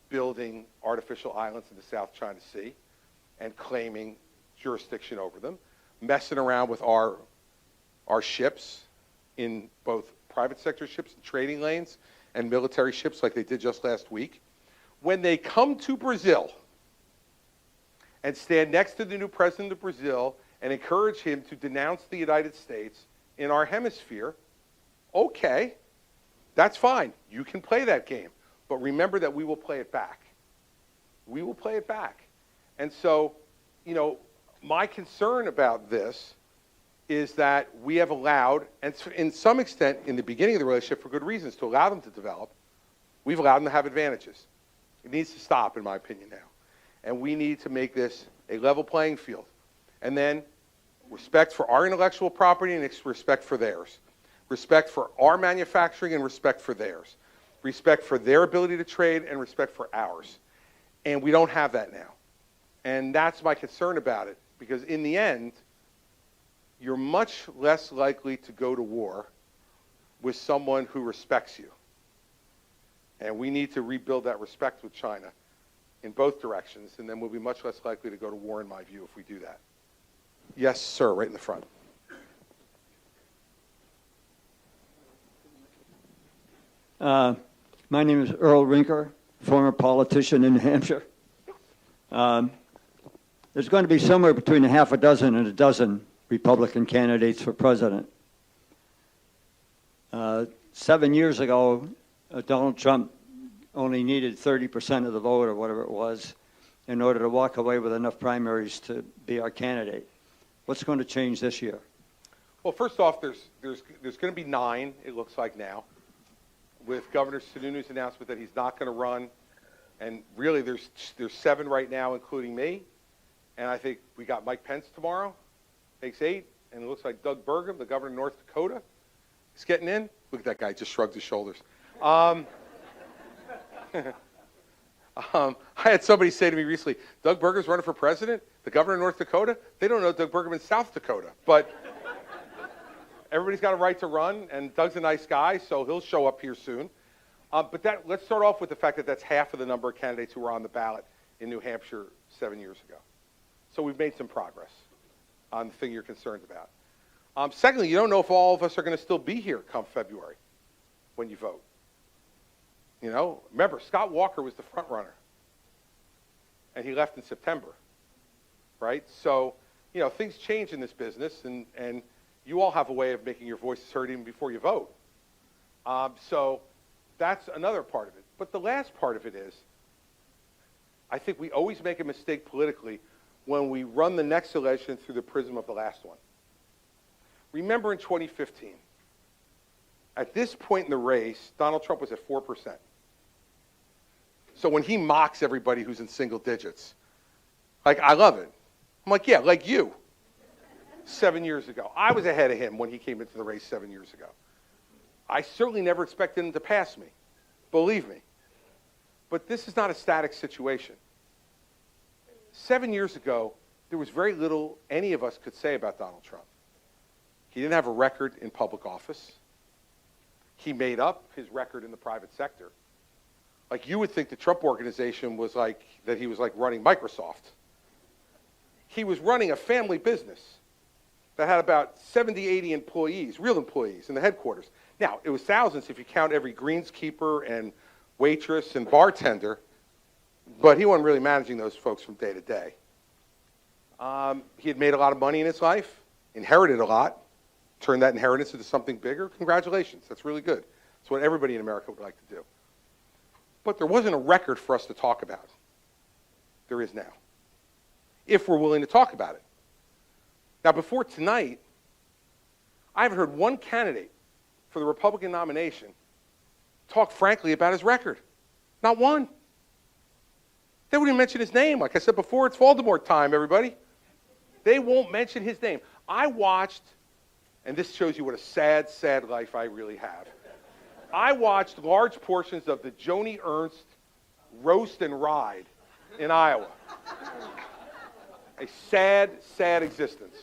building artificial islands in the South China Sea and claiming jurisdiction over them, messing around with our ships in both private sector ships and trading lanes and military ships like they did just last week, when they come to Brazil and stand next to the new president of Brazil and encourage him to denounce the United States in our hemisphere, okay, that's fine. You can play that game. But remember that we will play it back. We will play it back. And so, you know, my concern about this is that we have allowed, and in some extent in the beginning of the relationship for good reasons, to allow them to develop, we've allowed them to have advantages. It needs to stop, in my opinion, now. And we need to make this a level playing field. And then respect for our intellectual property and respect for theirs. Respect for our manufacturing and respect for theirs. Respect for their ability to trade and respect for ours. And we don't have that now. And that's my concern about it, because in the end, you're much less likely to go to war with someone who respects you. And we need to rebuild that respect with China in both directions, and then we'll be much less likely to go to war, in my view, if we do that. Yes, sir, right in the front. My name is Earl Rinker, former politician in New Hampshire. There's going to be somewhere between a half a dozen and a dozen Republican candidates for president. 7 years ago, Donald Trump only needed 30% of the vote or whatever it was in order to walk away with enough primaries to be our candidate. What's going to change this year? Well, first off, there's going to be 9, it looks like now, with Governor Sununu's announcement that he's not going to run. And really, there's 7 right now, including me. And I think we got Mike Pence tomorrow, makes 8. And it looks like Doug Burgum, the governor of North Dakota, is getting in. Look at that guy, just shrugged his shoulders. I had somebody say to me recently, Doug Burgum's running for president, the governor of North Dakota. They don't know Doug Burgum in South Dakota. But everybody's got a right to run, and Doug's a nice guy, so he'll show up here soon. But let's start off with the fact that that's half of the number of candidates who were on the ballot in New Hampshire 7 years ago. So we've made some progress on the thing you're concerned about. Secondly, you don't know if all of us are going to still be here come February when you vote. You know, remember, Scott Walker was the front runner, and he left in September, right? So, you know, things change in this business, and you all have a way of making your voices heard even before you vote. So that's another part of it. But the last part of it is, I think we always make a mistake politically when we run the next election through the prism of the last one. Remember in 2015, at this point in the race, Donald Trump was at 4%. So when he mocks everybody who's in single digits, like, I love it. I'm like, yeah, like you. 7 years ago. I was ahead of him when he came into the race 7 years ago. I certainly never expected him to pass me, believe me. But this is not a static situation. 7 years ago, there was very little any of us could say about Donald Trump. He didn't have a record in public office. He made up his record in the private sector. Like, you would think the Trump organization was like, that he was like running Microsoft. He was running a family business that had about 70, 80 employees, real employees in the headquarters. Now, it was thousands if you count every greenskeeper and waitress and bartender, but he wasn't really managing those folks from day to day. He had made a lot of money in his life, inherited a lot, turned that inheritance into something bigger. Congratulations, that's really good. That's what everybody in America would like to do. But there wasn't a record for us to talk about. There is now, if we're willing to talk about it. Now, before tonight, I haven't heard one candidate for the Republican nomination talk frankly about his record. Not one. They wouldn't even mention his name. Like I said before, it's Voldemort time, everybody. They won't mention his name. I watched, and this shows you what a sad, sad life I really have. I watched large portions of the Joni Ernst roast and ride in Iowa. A sad, sad existence.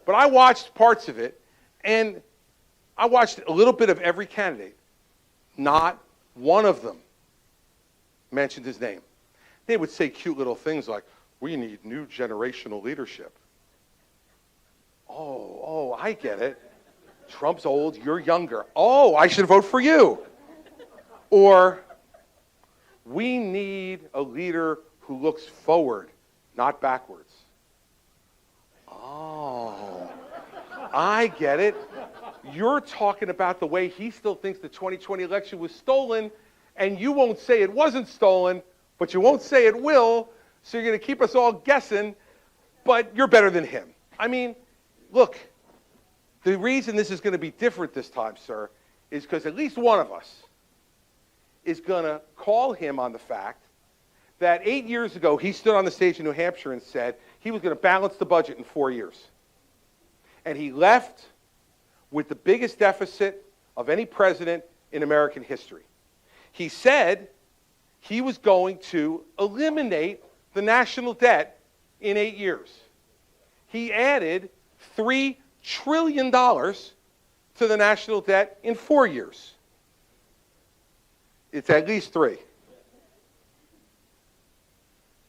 But I watched parts of it, and I watched a little bit of every candidate. Not one of them mentioned his name. They would say cute little things like, we need new generational leadership. Oh, I get it. Trump's old, you're younger. Oh, I should vote for you. Or, we need a leader who looks forward, not backwards. Oh, I get it. You're talking about the way he still thinks the 2020 election was stolen, and you won't say it wasn't stolen, but you won't say it will, so you're going to keep us all guessing, but you're better than him. I mean, look, the reason this is going to be different this time, sir, is because at least one of us is going to call him on the fact that 8 years ago he stood on the stage in New Hampshire and said he was going to balance the budget in 4 years. And he left with the biggest deficit of any president in American history. He said he was going to eliminate the national debt in 8 years. He added $3 trillion to the national debt in 4 years. It's at least 3.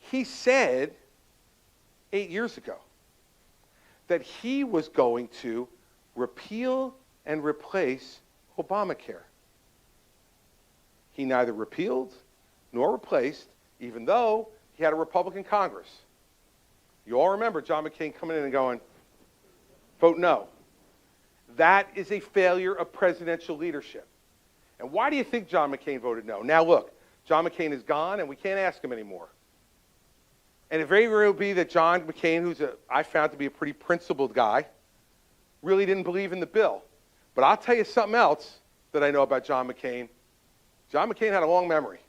He said 8 years ago that he was going to repeal and replace Obamacare. He neither repealed nor replaced, even though he had a Republican Congress. You all remember John McCain coming in and going, vote no. That is a failure of presidential leadership. And why do you think John McCain voted no? Now look, John McCain is gone and we can't ask him anymore. And it very well be that John McCain, who's I found to be a pretty principled guy, really didn't believe in the bill. But I'll tell you something else that I know about John McCain. John McCain had a long memory.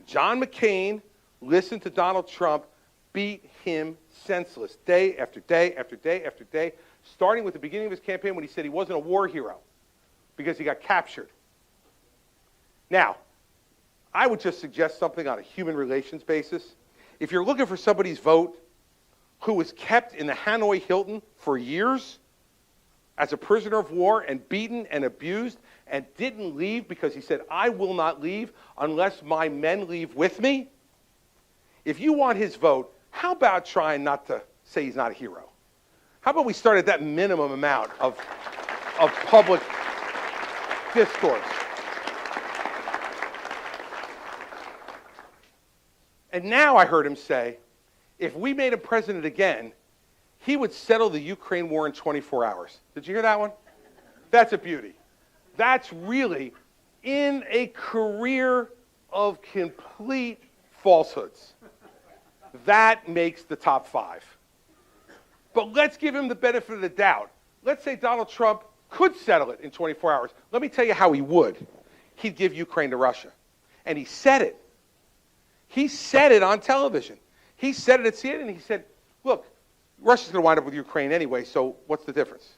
John McCain listened to Donald Trump beat him senseless day after day after day after day, starting with the beginning of his campaign when he said he wasn't a war hero because he got captured. Now, I would just suggest something on a human relations basis. If you're looking for somebody's vote who was kept in the Hanoi Hilton for years, as a prisoner of war and beaten and abused and didn't leave because he said, I will not leave unless my men leave with me. If you want his vote, how about trying not to say he's not a hero? How about we start at that minimum amount of public discourse? And now I heard him say, if we made him president again, he would settle the Ukraine war in 24 hours. Did you hear that one? That's a beauty. That's really in a career of complete falsehoods. That makes the top 5. But let's give him the benefit of the doubt. Let's say Donald Trump could settle it in 24 hours. Let me tell you how he would. He'd give Ukraine to Russia. And he said it. He said it on television. He said it at CNN, and he said, look, Russia's going to wind up with Ukraine anyway, so what's the difference?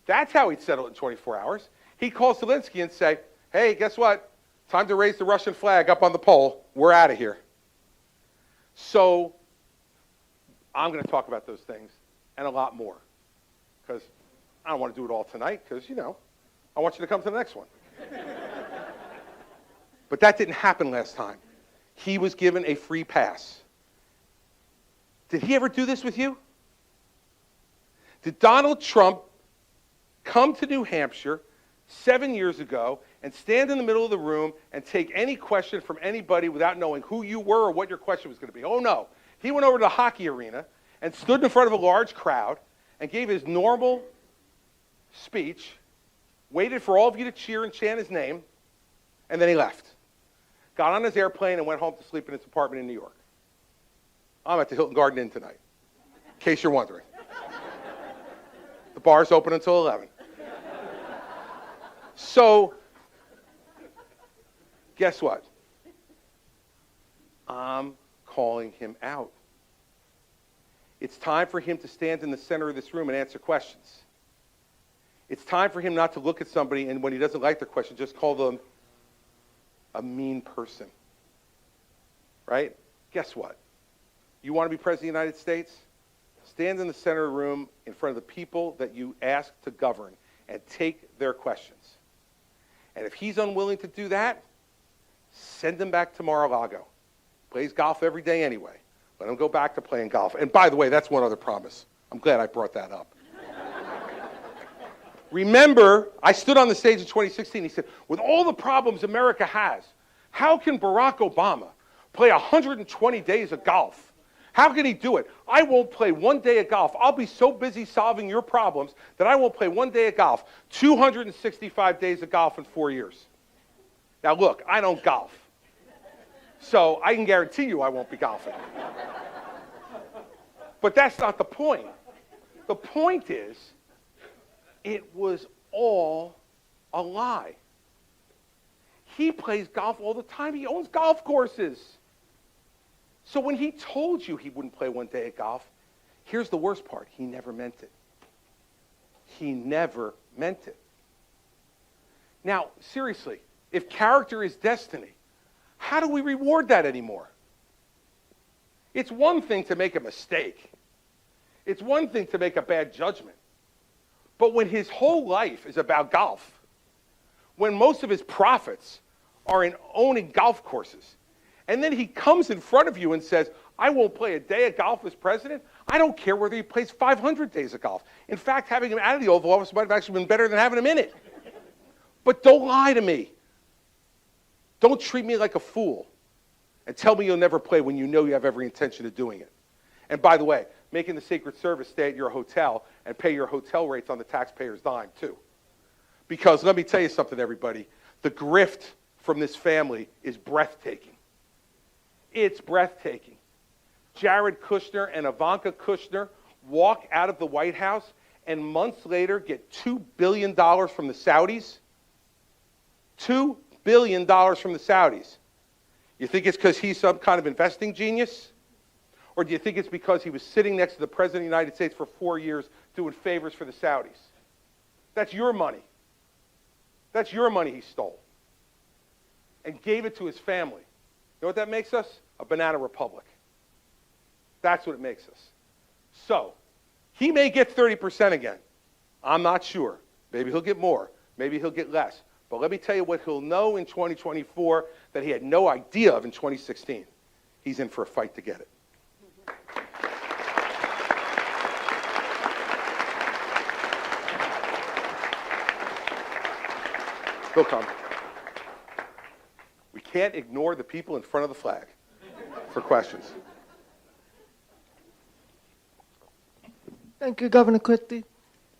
That's how he'd settle it in 24 hours. He'd call Zelensky and say, hey, guess what? Time to raise the Russian flag up on the pole. We're out of here. So I'm going to talk about those things and a lot more because I don't want to do it all tonight because, I want you to come to the next one. But that didn't happen last time. He was given a free pass. Did he ever do this with you? Did Donald Trump come to New Hampshire 7 years ago and stand in the middle of the room and take any question from anybody without knowing who you were or what your question was going to be? Oh, no. He went over to the hockey arena and stood in front of a large crowd and gave his normal speech, waited for all of you to cheer and chant his name, and then he left. Got on his airplane and went home to sleep in his apartment in New York. I'm at the Hilton Garden Inn tonight, in case you're wondering. The bar's open until 11. So, guess what? I'm calling him out. It's time for him to stand in the center of this room and answer questions. It's time for him not to look at somebody and when he doesn't like their question, just call them a mean person. Right? Guess what? You want to be president of the United States? Stand in the center of the room in front of the people that you ask to govern and take their questions. And if he's unwilling to do that, send him back to Mar-a-Lago. Plays golf every day anyway. Let him go back to playing golf. And by the way, that's one other promise. I'm glad I brought that up. Remember, I stood on the stage in 2016. He said, with all the problems America has, how can Barack Obama play 120 days of golf? How can he do it? I won't play one day of golf. I'll be so busy solving your problems that I won't play one day of golf. 265 days of golf in 4 years. Now look, I don't golf. So I can guarantee you I won't be golfing. But that's not the point. The point is, it was all a lie. He plays golf all the time. He owns golf courses. So when he told you he wouldn't play one day of golf, here's the worst part. He never meant it. He never meant it. Now, seriously, if character is destiny, how do we reward that anymore? It's one thing to make a mistake. It's one thing to make a bad judgment. But when his whole life is about golf, when most of his profits are in owning golf courses, and then he comes in front of you and says, I won't play a day of golf as president, I don't care whether he plays 500 days of golf. In fact, having him out of the Oval Office might have actually been better than having him in it. But don't lie to me. Don't treat me like a fool and tell me you'll never play when you know you have every intention of doing it. And by the way, making the Secret Service stay at your hotel and pay your hotel rates on the taxpayer's dime, too. Because let me tell you something, everybody. The grift from this family is breathtaking. It's breathtaking. Jared Kushner and Ivanka Kushner walk out of the White House and months later get $2 billion from the Saudis. $2 billion from the Saudis. You think it's because he's some kind of investing genius? Or do you think it's because he was sitting next to the President of the United States for 4 years doing favors for the Saudis? That's your money. That's your money he stole. And gave it to his family. You know what that makes us? A banana republic. That's what it makes us. So, he may get 30% again. I'm not sure. Maybe he'll get more. Maybe he'll get less. But let me tell you what he'll know in 2024 that he had no idea of in 2016. He's in for a fight to get it. He'll come. We can't ignore the people in front of the flag for questions. Thank you, Governor Christie.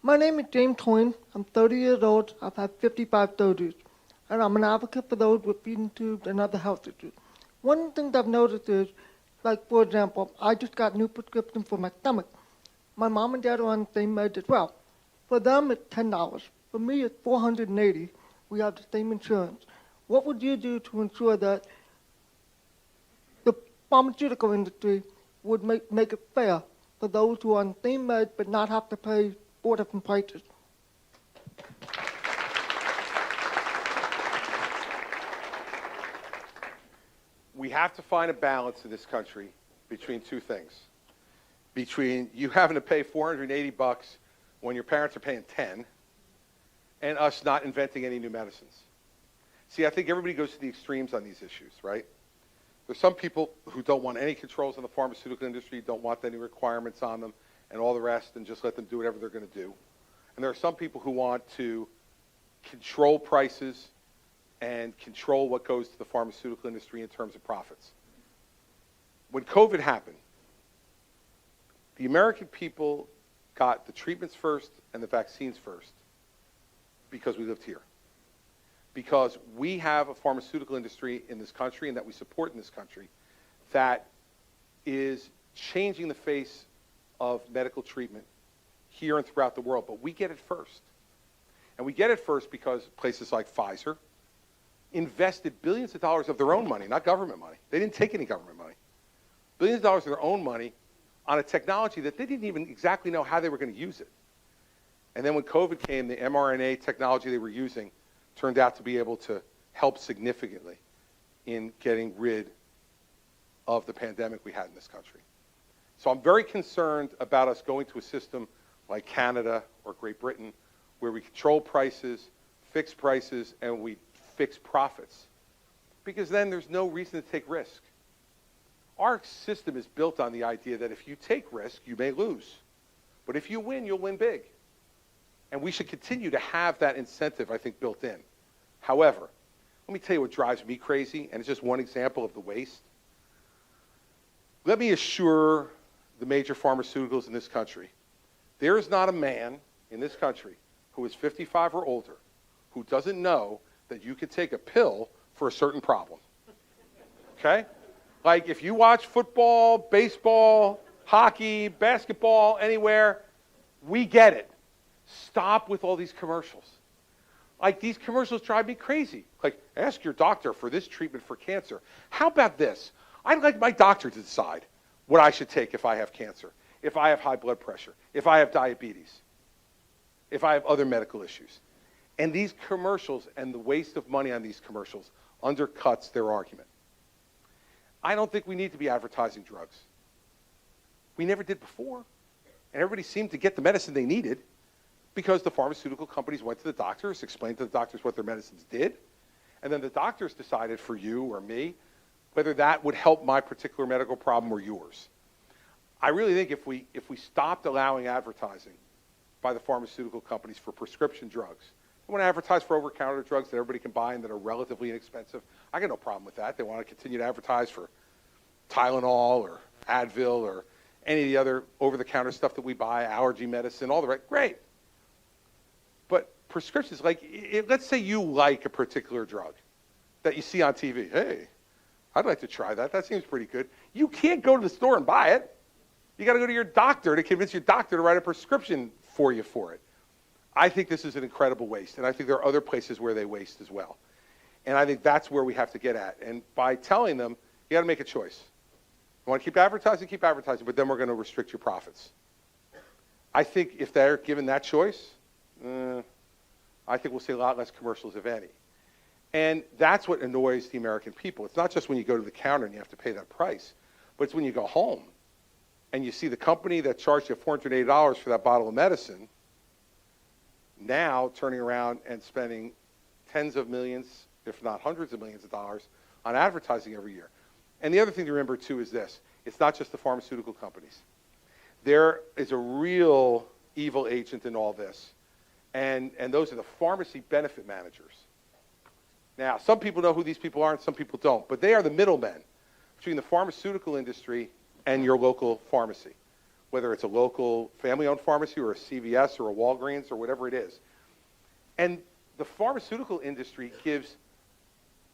My name is James Twin. I'm 30 years old. I've had 55 surgeries. And I'm an advocate for those with feeding tubes and other health issues. One of the things I've noticed is, like, for example, I just got new prescription for my stomach. My mom and dad are on the same meds as well. For them, it's $10. For me, it's $480. We have the same insurance. What would you do to ensure that the pharmaceutical industry would make it fair for those who are on the same meds but not have to pay 4 different prices? We have to find a balance in this country between two things. Between you having to pay $480 when your parents are paying 10, and us not inventing any new medicines. See, I think everybody goes to the extremes on these issues, right? There's some people who don't want any controls on the pharmaceutical industry, don't want any requirements on them, and all the rest, and just let them do whatever they're going to do. And there are some people who want to control prices and control what goes to the pharmaceutical industry in terms of profits. When COVID happened, the American people got the treatments first and the vaccines first because we lived here. Because we have a pharmaceutical industry in this country and that we support in this country that is changing the face of medical treatment here and throughout the world. But we get it first. And we get it first because places like Pfizer invested billions of dollars of their own money, not government money. They didn't take any government money. Billions of dollars of their own money on a technology that they didn't even exactly know how they were going to use it. And then when COVID came, the mRNA technology they were using turned out to be able to help significantly in getting rid of the pandemic we had in this country. So I'm very concerned about us going to a system like Canada or Great Britain where we control prices, fix prices, and we fix profits. Because then there's no reason to take risk. Our system is built on the idea that if you take risk, you may lose. But if you win, you'll win big. And we should continue to have that incentive, I think, built in. However, let me tell you what drives me crazy, and it's just one example of the waste. Let me assure the major pharmaceuticals in this country, there is not a man in this country who is 55 or older who doesn't know that you can take a pill for a certain problem. Okay? Like if you watch football, baseball, hockey, basketball, anywhere, we get it. Stop with all these commercials. Like these commercials drive me crazy. Like ask your doctor for this treatment for cancer. How about this? I'd like my doctor to decide what I should take if I have cancer, if I have high blood pressure, if I have diabetes, if I have other medical issues. And these commercials and the waste of money on these commercials undercuts their argument. I don't think we need to be advertising drugs. We never did before. And everybody seemed to get the medicine they needed because the pharmaceutical companies went to the doctors, explained to the doctors what their medicines did, and then the doctors decided for you or me whether that would help my particular medical problem or yours. I really think if we stopped allowing advertising by the pharmaceutical companies for prescription drugs, they want to advertise for over-the-counter drugs that everybody can buy and that are relatively inexpensive. I got no problem with that. They want to continue to advertise for Tylenol or Advil or any of the other over-the-counter stuff that we buy, allergy medicine, all the right. Great. But prescriptions, like, let's say you like a particular drug that you see on TV. Hey, I'd like to try that. That seems pretty good. You can't go to the store and buy it. You got to go to your doctor to convince your doctor to write a prescription for you for it. I think this is an incredible waste, and I think there are other places where they waste as well. And I think that's where we have to get at. And by telling them, you got to make a choice. You want to keep advertising, but then we're going to restrict your profits. I think if they're given that choice, I think we'll see a lot less commercials, if any. And that's what annoys the American people. It's not just when you go to the counter and you have to pay that price, but it's when you go home and you see the company that charged you $480 for that bottle of medicine now turning around and spending tens of millions, if not hundreds of millions of dollars on advertising every year. And the other thing to remember, too, is this. It's not just the pharmaceutical companies. There is a real evil agent in all this, and those are the pharmacy benefit managers. Now, some people know who these people are and some people don't, but they are the middlemen between the pharmaceutical industry and your local pharmacy, whether it's a local family-owned pharmacy or a CVS or a Walgreens or whatever it is. And the pharmaceutical industry gives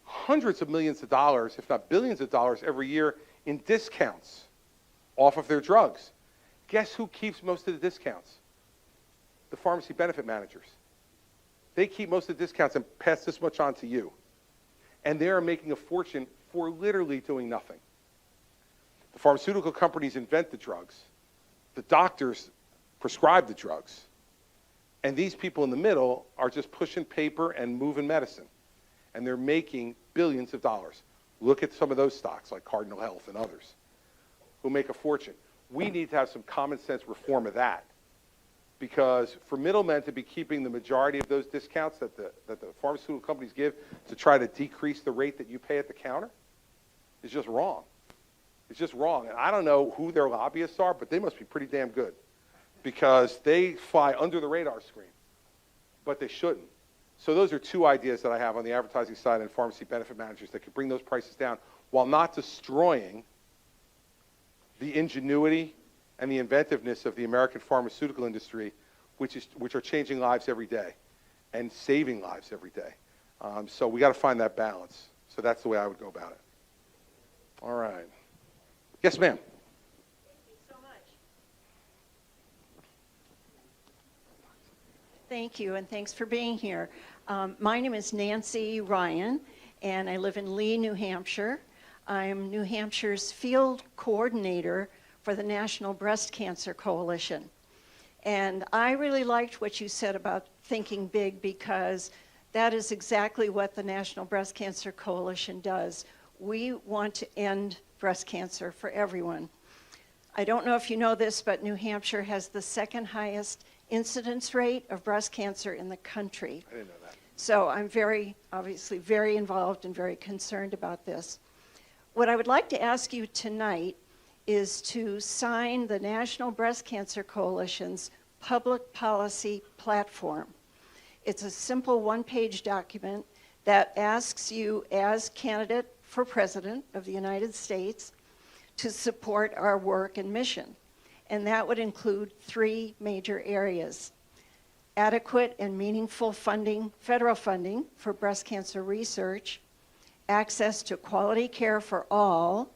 hundreds of millions of dollars, if not billions of dollars every year in discounts off of their drugs. Guess who keeps most of the discounts? The pharmacy benefit managers. They keep most of the discounts and pass this much on to you. And they are making a fortune for literally doing nothing. The pharmaceutical companies invent the drugs. The doctors prescribe the drugs. And these people in the middle are just pushing paper and moving medicine. And they're making billions of dollars. Look at some of those stocks like Cardinal Health and others who make a fortune. We need to have some common sense reform of that. Because for middlemen to be keeping the majority of those discounts that the pharmaceutical companies give to try to decrease the rate that you pay at the counter is just wrong. It's just wrong. And I don't know who their lobbyists are, but they must be pretty damn good because they fly under the radar screen, but they shouldn't. So those are two ideas that I have on the advertising side and pharmacy benefit managers that could bring those prices down while not destroying the ingenuity and the inventiveness of the American pharmaceutical industry, which are changing lives every day and saving lives every day. So we got to find that balance. So that's the way I would go about it. All right. Yes, ma'am. Thank you so much. Thank you, and thanks for being here. My name is Nancy Ryan, and I live in Lee, New Hampshire. I'm New Hampshire's field coordinator for the National Breast Cancer Coalition. And I really liked what you said about thinking big because that is exactly what the National Breast Cancer Coalition does. We want to end breast cancer for everyone. I don't know if you know this, but New Hampshire has the second highest incidence rate of breast cancer in the country. I didn't know that. So I'm obviously very involved and very concerned about this. What I would like to ask you tonight is to sign the National Breast Cancer Coalition's public policy platform. It's a simple one-page document that asks you as candidate for President of the United States to support our work and mission. And that would include 3 major areas: adequate and meaningful funding, federal funding for breast cancer research, access to quality care for all,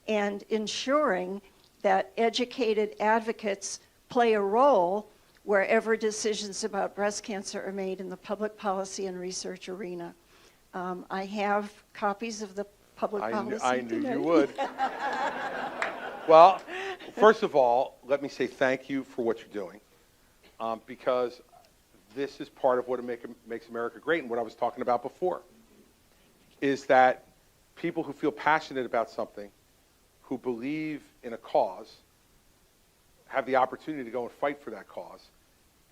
and ensuring that educated advocates play a role wherever decisions about breast cancer are made in the public policy and research arena. I have copies of the public policy. I knew you would. Well, first of all, let me say thank you for what you're doing, because this is part of what makes America great, and what I was talking about before, is that people who feel passionate about something, who believe in a cause, have the opportunity to go and fight for that cause,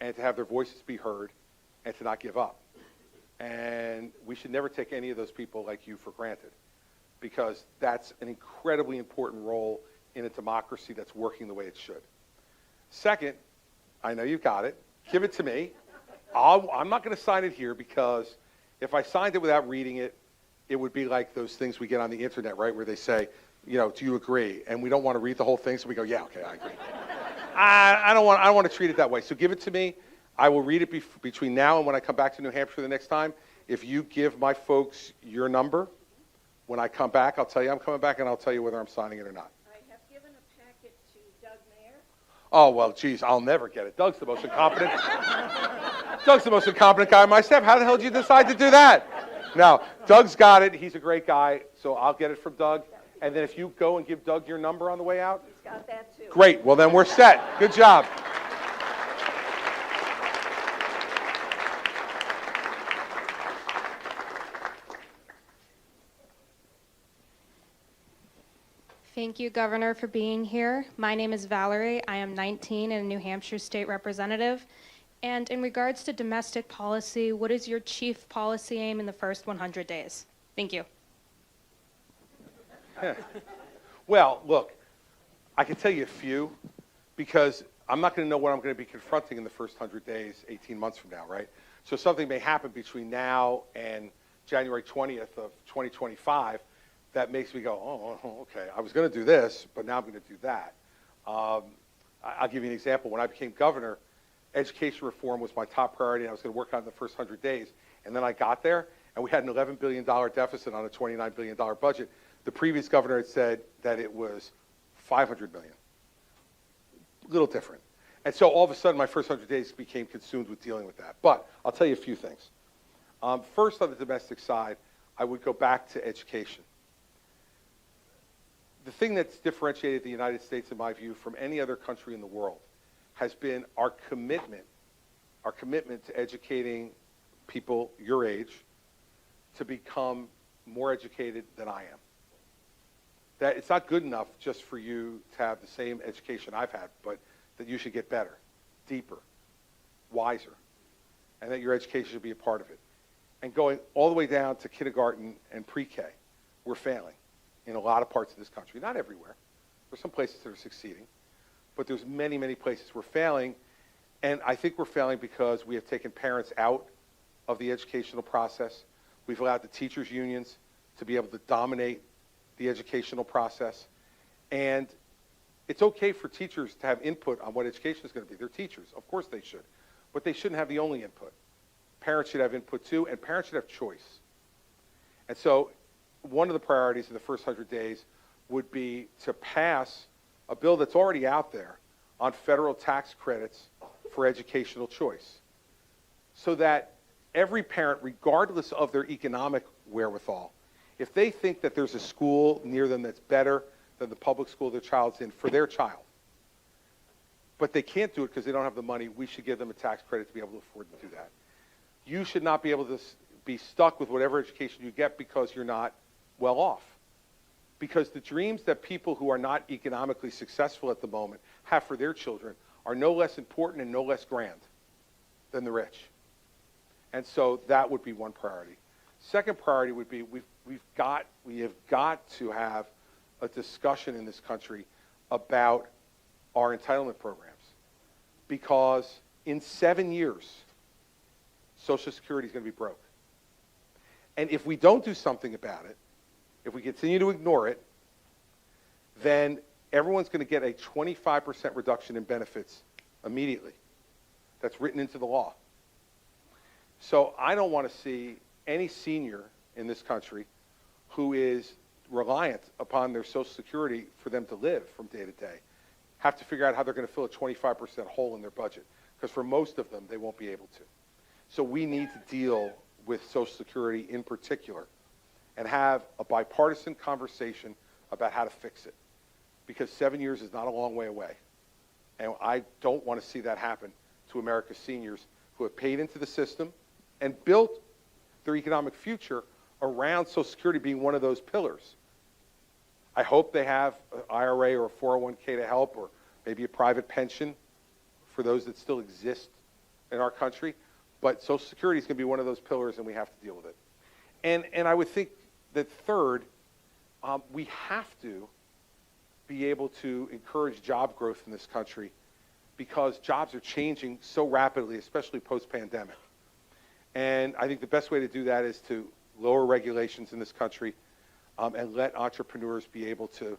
and to have their voices be heard, and to not give up. And we should never take any of those people like you for granted, because that's an incredibly important role in a democracy that's working the way it should. Second, I know you've got it. Give it to me. I'm not going to sign it here, because if I signed it without reading it, it would be like those things we get on the internet, right, where they say, you know, do you agree? And we don't want to read the whole thing, so we go, yeah, okay, I agree. I don't want to treat it that way. So give it to me. I will read it between now and when I come back to New Hampshire the next time. If you give my folks your number, when I come back, I'll tell you I'm coming back, and I'll tell you whether I'm signing it or not. I have given a packet to Doug Mayer. Oh, well, geez, I'll never get it. Doug's the most incompetent. Doug's the most incompetent guy on my staff. How the hell did you decide to do that? No, Doug's got it. He's a great guy, so I'll get it from Doug. And then if you go and give Doug your number on the way out. He's got that too. Great. Well, then we're set. Good job. Thank you, Governor, for being here. My name is Valerie. I am 19 and a New Hampshire state representative. And in regards to domestic policy, what is your chief policy aim in the first 100 days? Thank you. Well, look, I can tell you a few because I'm not going to know what I'm going to be confronting in the first 100 days, 18 months from now, right? So something may happen between now and January 20th of 2025 that makes me go, oh, okay, I was going to do this, but now I'm going to do that. I'll give you an example. When I became governor, education reform was my top priority, and I was going to work on it in the first 100 days. And then I got there, and we had an $11 billion deficit on a $29 billion budget. The previous governor had said that it was $500 million. A little different. And so all of a sudden, my first 100 days became consumed with dealing with that. But I'll tell you a few things. First, on the domestic side, I would go back to education. The thing that's differentiated the United States, in my view, from any other country in the world has been our commitment to educating people your age to become more educated than I am. That it's not good enough just for you to have the same education I've had, but that you should get better, deeper, wiser, and that your education should be a part of it. And going all the way down to kindergarten and pre-K, we're failing in a lot of parts of this country. Not everywhere. There's some places that are succeeding, but there's many, many places we're failing. And I think we're failing because we have taken parents out of the educational process. We've allowed the teachers' unions to be able to dominate the educational process. And it's okay for teachers to have input on what education is going to be. They're teachers. Of course they should. But they shouldn't have the only input. Parents should have input too, and parents should have choice. And so one of the priorities in the first 100 days would be to pass a bill that's already out there on federal tax credits for educational choice, so that every parent, regardless of their economic wherewithal, if they think that there's a school near them that's better than the public school their child's in for their child, but they can't do it because they don't have the money, we should give them a tax credit to be able to afford to do that. You should not be able to be stuck with whatever education you get because you're not well off. Because the dreams that people who are not economically successful at the moment have for their children are no less important and no less grand than the rich. And so that would be one priority. Second priority would be we have got to have a discussion in this country about our entitlement programs. Because in 7 years, Social Security is going to be broke. And if we don't do something about it, if we continue to ignore it, then everyone's going to get a 25% reduction in benefits immediately. That's written into the law. So I don't want to see any senior in this country who is reliant upon their Social Security for them to live from day to day have to figure out how they're going to fill a 25% hole in their budget, because for most of them, they won't be able to. So we need to deal with Social Security in particular and have a bipartisan conversation about how to fix it, because 7 years is not a long way away. And I don't want to see that happen to America's seniors who have paid into the system and built their economic future around Social Security being one of those pillars. I hope they have an IRA or a 401k to help, or maybe a private pension for those that still exist in our country. But Social Security is going to be one of those pillars, and we have to deal with it. And I would think that third, we have to be able to encourage job growth in this country, because jobs are changing so rapidly, especially post-pandemic. And I think the best way to do that is to lower regulations in this country and let entrepreneurs be able to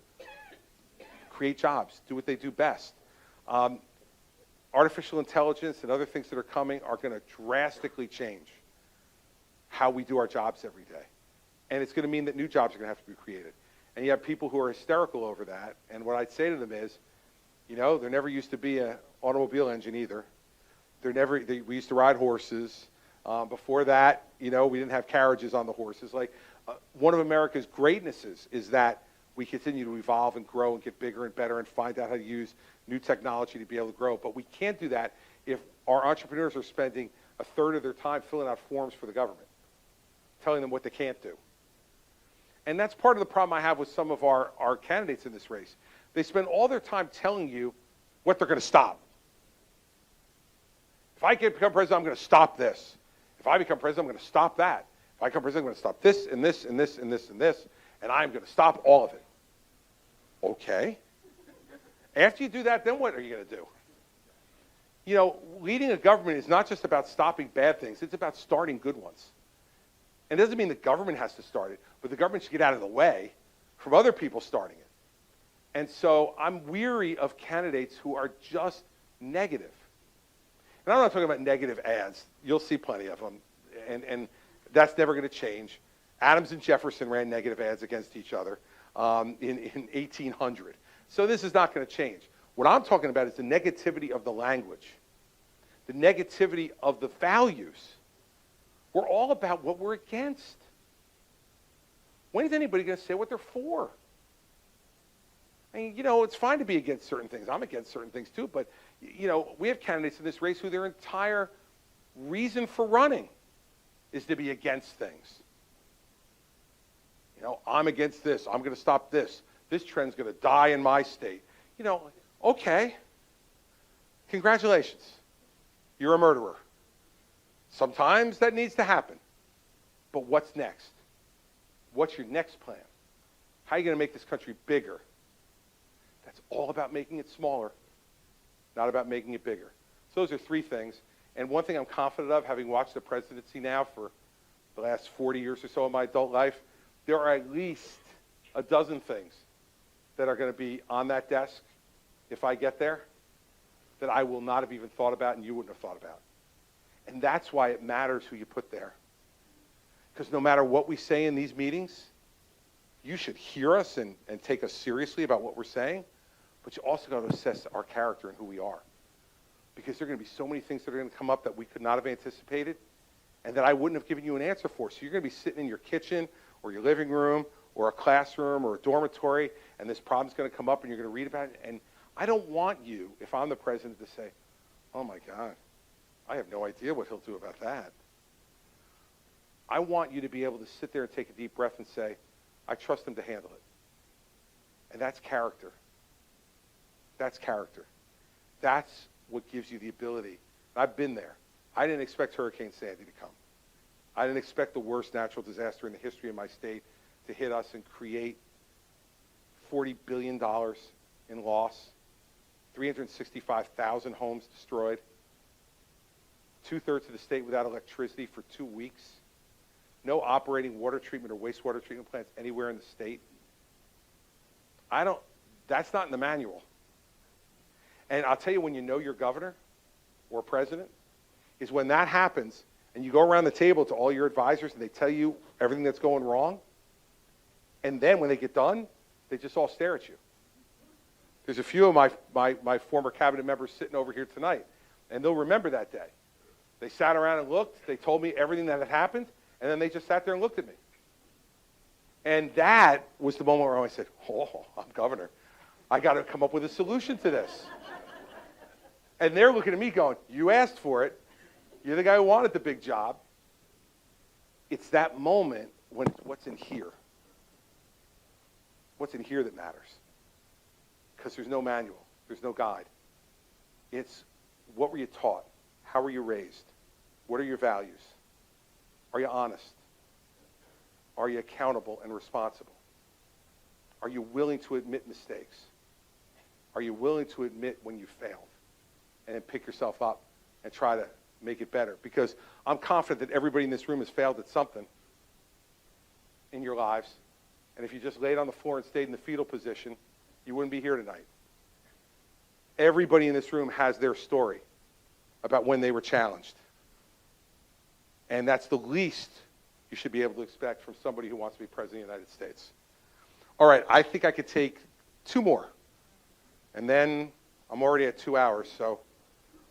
create jobs, do what they do best. Artificial intelligence and other things that are coming are going to drastically change how we do our jobs every day. And it's going to mean that new jobs are going to have to be created. And you have people who are hysterical over that. And what I'd say to them is, you know, there never used to be an automobile engine either. We used to ride horses. Before that, you know, we didn't have carriages on the horses. Like, one of America's greatnesses is that we continue to evolve and grow and get bigger and better and find out how to use new technology to be able to grow. But we can't do that if our entrepreneurs are spending a third of their time filling out forms for the government, telling them what they can't do. And that's part of the problem I have with some of our candidates in this race. They spend all their time telling you what they're going to stop. If I become president, I'm going to stop this. If I become president, I'm going to stop that. If I become president, I'm going to stop this and this and this and this and this, and I'm going to stop all of it. Okay. After you do that, then what are you going to do? You know, leading a government is not just about stopping bad things. It's about starting good ones. And it doesn't mean the government has to start it, but the government should get out of the way from other people starting it. And so I'm weary of candidates who are just negative. And I'm not talking about negative ads. You'll see plenty of them. And that's never going to change. Adams and Jefferson ran negative ads against each other in 1800. So this is not going to change. What I'm talking about is the negativity of the language, the negativity of the values. We're all about what we're against. When is anybody going to say what they're for? I mean, you know, it's fine to be against certain things. I'm against certain things too, but, you know, we have candidates in this race who their entire reason for running is to be against things. You know, I'm against this. I'm going to stop this. This trend's going to die in my state. You know, okay. Congratulations. You're a murderer. Sometimes that needs to happen. But what's next? What's your next plan? How are you going to make this country bigger? That's all about making it smaller, not about making it bigger. So those are three things. And one thing I'm confident of, having watched the presidency now for the last 40 years or so of my adult life, there are at least a dozen things that are going to be on that desk if I get there that I will not have even thought about and you wouldn't have thought about. And that's why it matters who you put there. Because no matter what we say in these meetings, you should hear us and take us seriously about what we're saying, but you also got to assess our character and who we are. Because there are going to be so many things that are going to come up that we could not have anticipated and that I wouldn't have given you an answer for. So you're going to be sitting in your kitchen or your living room or a classroom or a dormitory, and this problem's going to come up and you're going to read about it. And I don't want you, if I'm the president, to say, oh my God, I have no idea what he'll do about that. I want you to be able to sit there and take a deep breath and say, I trust him to handle it. And that's character. That's character. That's what gives you the ability. I've been there. I didn't expect Hurricane Sandy to come. I didn't expect the worst natural disaster in the history of my state to hit us and create $40 billion in loss, 365,000 homes destroyed, 2/3 of the state without electricity for 2 weeks, no operating water treatment or wastewater treatment plants anywhere in the state. That's not in the manual. And I'll tell you when you know your governor or president is when that happens and you go around the table to all your advisors and they tell you everything that's going wrong. And then when they get done, they just all stare at you. There's a few of my former cabinet members sitting over here tonight, and they'll remember that day. They sat around and looked. They told me everything that had happened, and then they just sat there and looked at me. And that was the moment where I said, oh, I'm governor. I got to come up with a solution to this. And they're looking at me going, you asked for it. You're the guy who wanted the big job. It's that moment when it's what's in here. What's in here that matters. Because there's no manual. There's no guide. It's what were you taught? How were you raised? What are your values? Are you honest? Are you accountable and responsible? Are you willing to admit mistakes? Are you willing to admit when you failed? And then pick yourself up and try to make it better. Because I'm confident that everybody in this room has failed at something in your lives. And if you just laid on the floor and stayed in the fetal position, you wouldn't be here tonight. Everybody in this room has their story about when they were challenged. And that's the least you should be able to expect from somebody who wants to be president of the United States. All right, I think I could take 2 more. And then I'm already at 2 hours, so,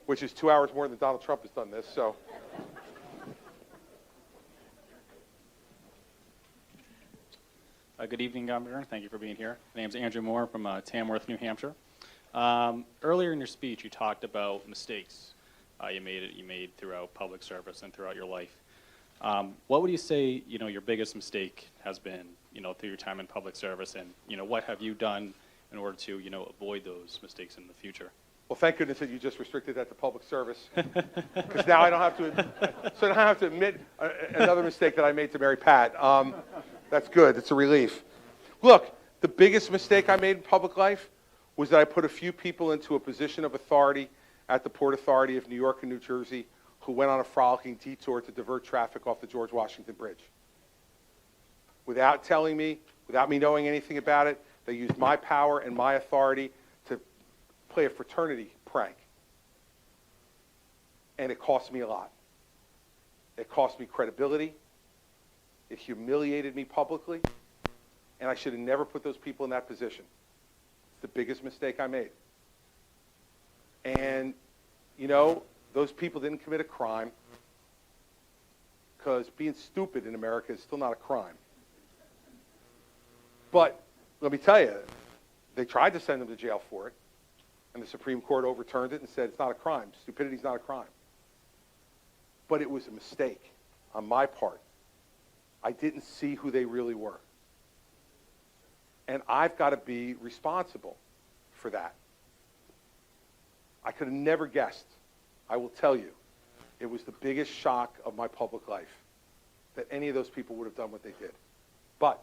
which is 2 hours more than Donald Trump has done this. So. Good evening, Governor. Thank you for being here. My name is Andrew Moore from Tamworth, New Hampshire. Earlier in your speech, you talked about mistakes you made throughout public service and throughout your life. What would you say, your biggest mistake has been, through your time in public service, and what have you done in order to, avoid those mistakes in the future? Well, thank goodness that you just restricted that to public service, because now I don't have to admit another mistake that I made to Mary Pat. That's good. It's a relief. Look, the biggest mistake I made in public life was that I put a few people into a position of authority at the Port Authority of New York and New Jersey who went on a frolicking detour to divert traffic off the George Washington Bridge. Without telling me, without me knowing anything about it, they used my power and my authority to play a fraternity prank. And it cost me a lot. It cost me credibility. It humiliated me publicly. And I should have never put those people in that position. It's the biggest mistake I made. And, you know, those people didn't commit a crime, because being stupid in America is still not a crime. But let me tell you, they tried to send them to jail for it, and the Supreme Court overturned it and said it's not a crime. Stupidity is not a crime. But it was a mistake on my part. I didn't see who they really were. And I've got to be responsible for that. I could have never guessed. I will tell you, it was the biggest shock of my public life that any of those people would have done what they did. But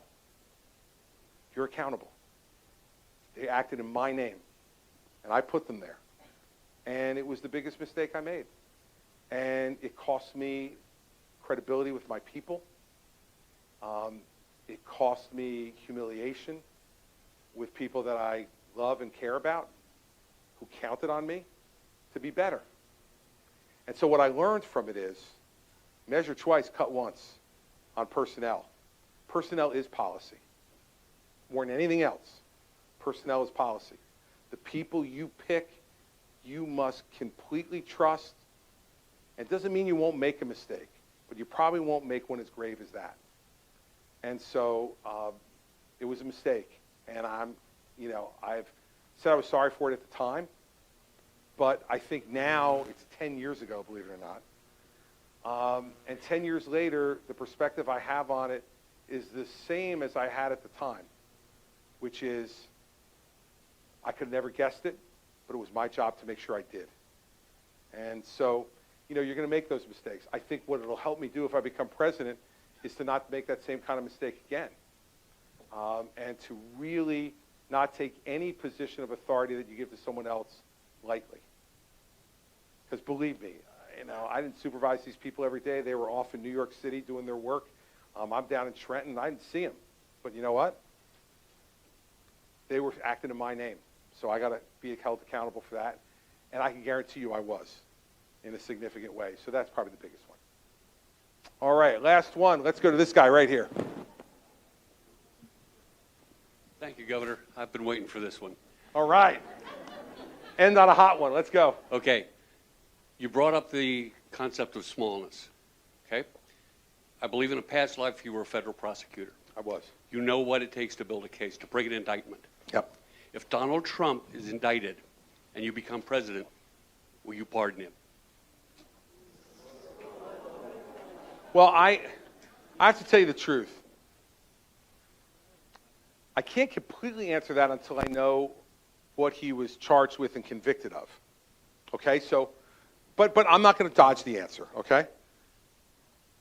you're accountable. They acted in my name, and I put them there. And it was the biggest mistake I made. And it cost me credibility with my people. It cost me humiliation with people that I love and care about, who counted on me to be better. And so what I learned from it is, measure twice, cut once on personnel. Personnel is policy. More than anything else, personnel is policy. The people you pick, you must completely trust. It doesn't mean you won't make a mistake, but you probably won't make one as grave as that. And so it was a mistake. And I've said I was sorry for it at the time, but I think now it's 10 years ago, believe it or not. And 10 years later, the perspective I have on it is the same as I had at the time, which is I could have never guessed it, but it was my job to make sure I did. And so, you're going to make those mistakes. I think what it'll help me do if I become president is to not make that same kind of mistake again. And to really not take any position of authority that you give to someone else lightly. Because believe me, I didn't supervise these people every day. They were off in New York City doing their work. I'm down in Trenton. I didn't see them. But you know what? They were acting in my name. So I got to be held accountable for that. And I can guarantee you I was in a significant way. So that's probably the biggest one. All right, last one. Let's go to this guy right here. Thank you, Governor. I've been waiting for this one. All right. End on a hot one. Let's go. Okay. You brought up the concept of smallness. Okay? I believe in a past life you were a federal prosecutor. I was. You know what it takes to build a case, to bring an indictment. Yep. If Donald Trump is indicted and you become president, will you pardon him? Well, I have to tell you the truth. I can't completely answer that until I know what he was charged with and convicted of. Okay, so, but I'm not going to dodge the answer, okay?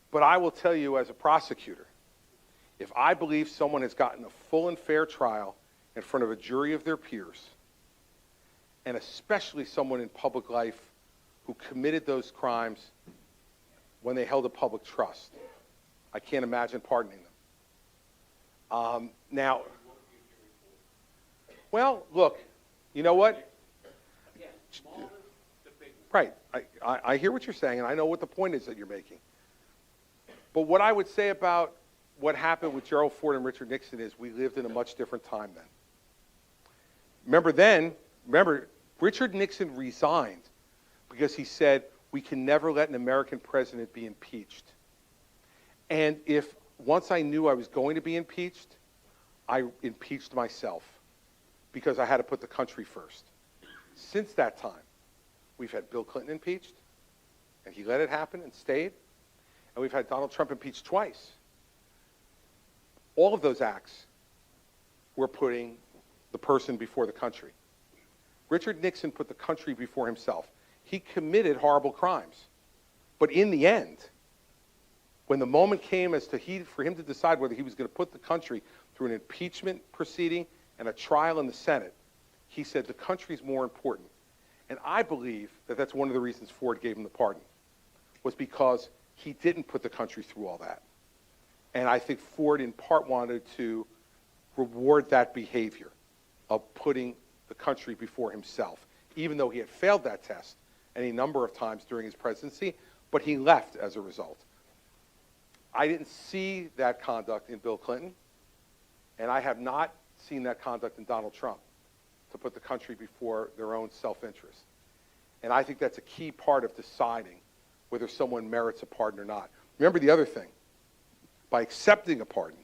But I will tell you as a prosecutor, if I believe someone has gotten a full and fair trial in front of a jury of their peers, and especially someone in public life who committed those crimes when they held a public trust, I can't imagine pardoning them. Now, well, look, you know what? Right. I hear what you're saying, and I know what the point is that you're making. But what I would say about what happened with Gerald Ford and Richard Nixon is we lived in a much different time then. Remember, Richard Nixon resigned because he said, we can never let an American president be impeached. And if once I knew I was going to be impeached, I impeached myself because I had to put the country first. Since that time, we've had Bill Clinton impeached, and he let it happen and stayed. And we've had Donald Trump impeached twice. All of those acts were putting the person before the country. Richard Nixon put the country before himself. He committed horrible crimes. But in the end, when the moment came for him to decide whether he was going to put the country through an impeachment proceeding and a trial in the Senate, he said the country's more important. And I believe that that's one of the reasons Ford gave him the pardon, was because he didn't put the country through all that. And I think Ford in part wanted to reward that behavior of putting the country before himself, even though he had failed that test any number of times during his presidency, but he left as a result. I didn't see that conduct in Bill Clinton, and I have not seen that conduct in Donald Trump, to put the country before their own self-interest. And I think that's a key part of deciding whether someone merits a pardon or not. Remember the other thing. By accepting a pardon,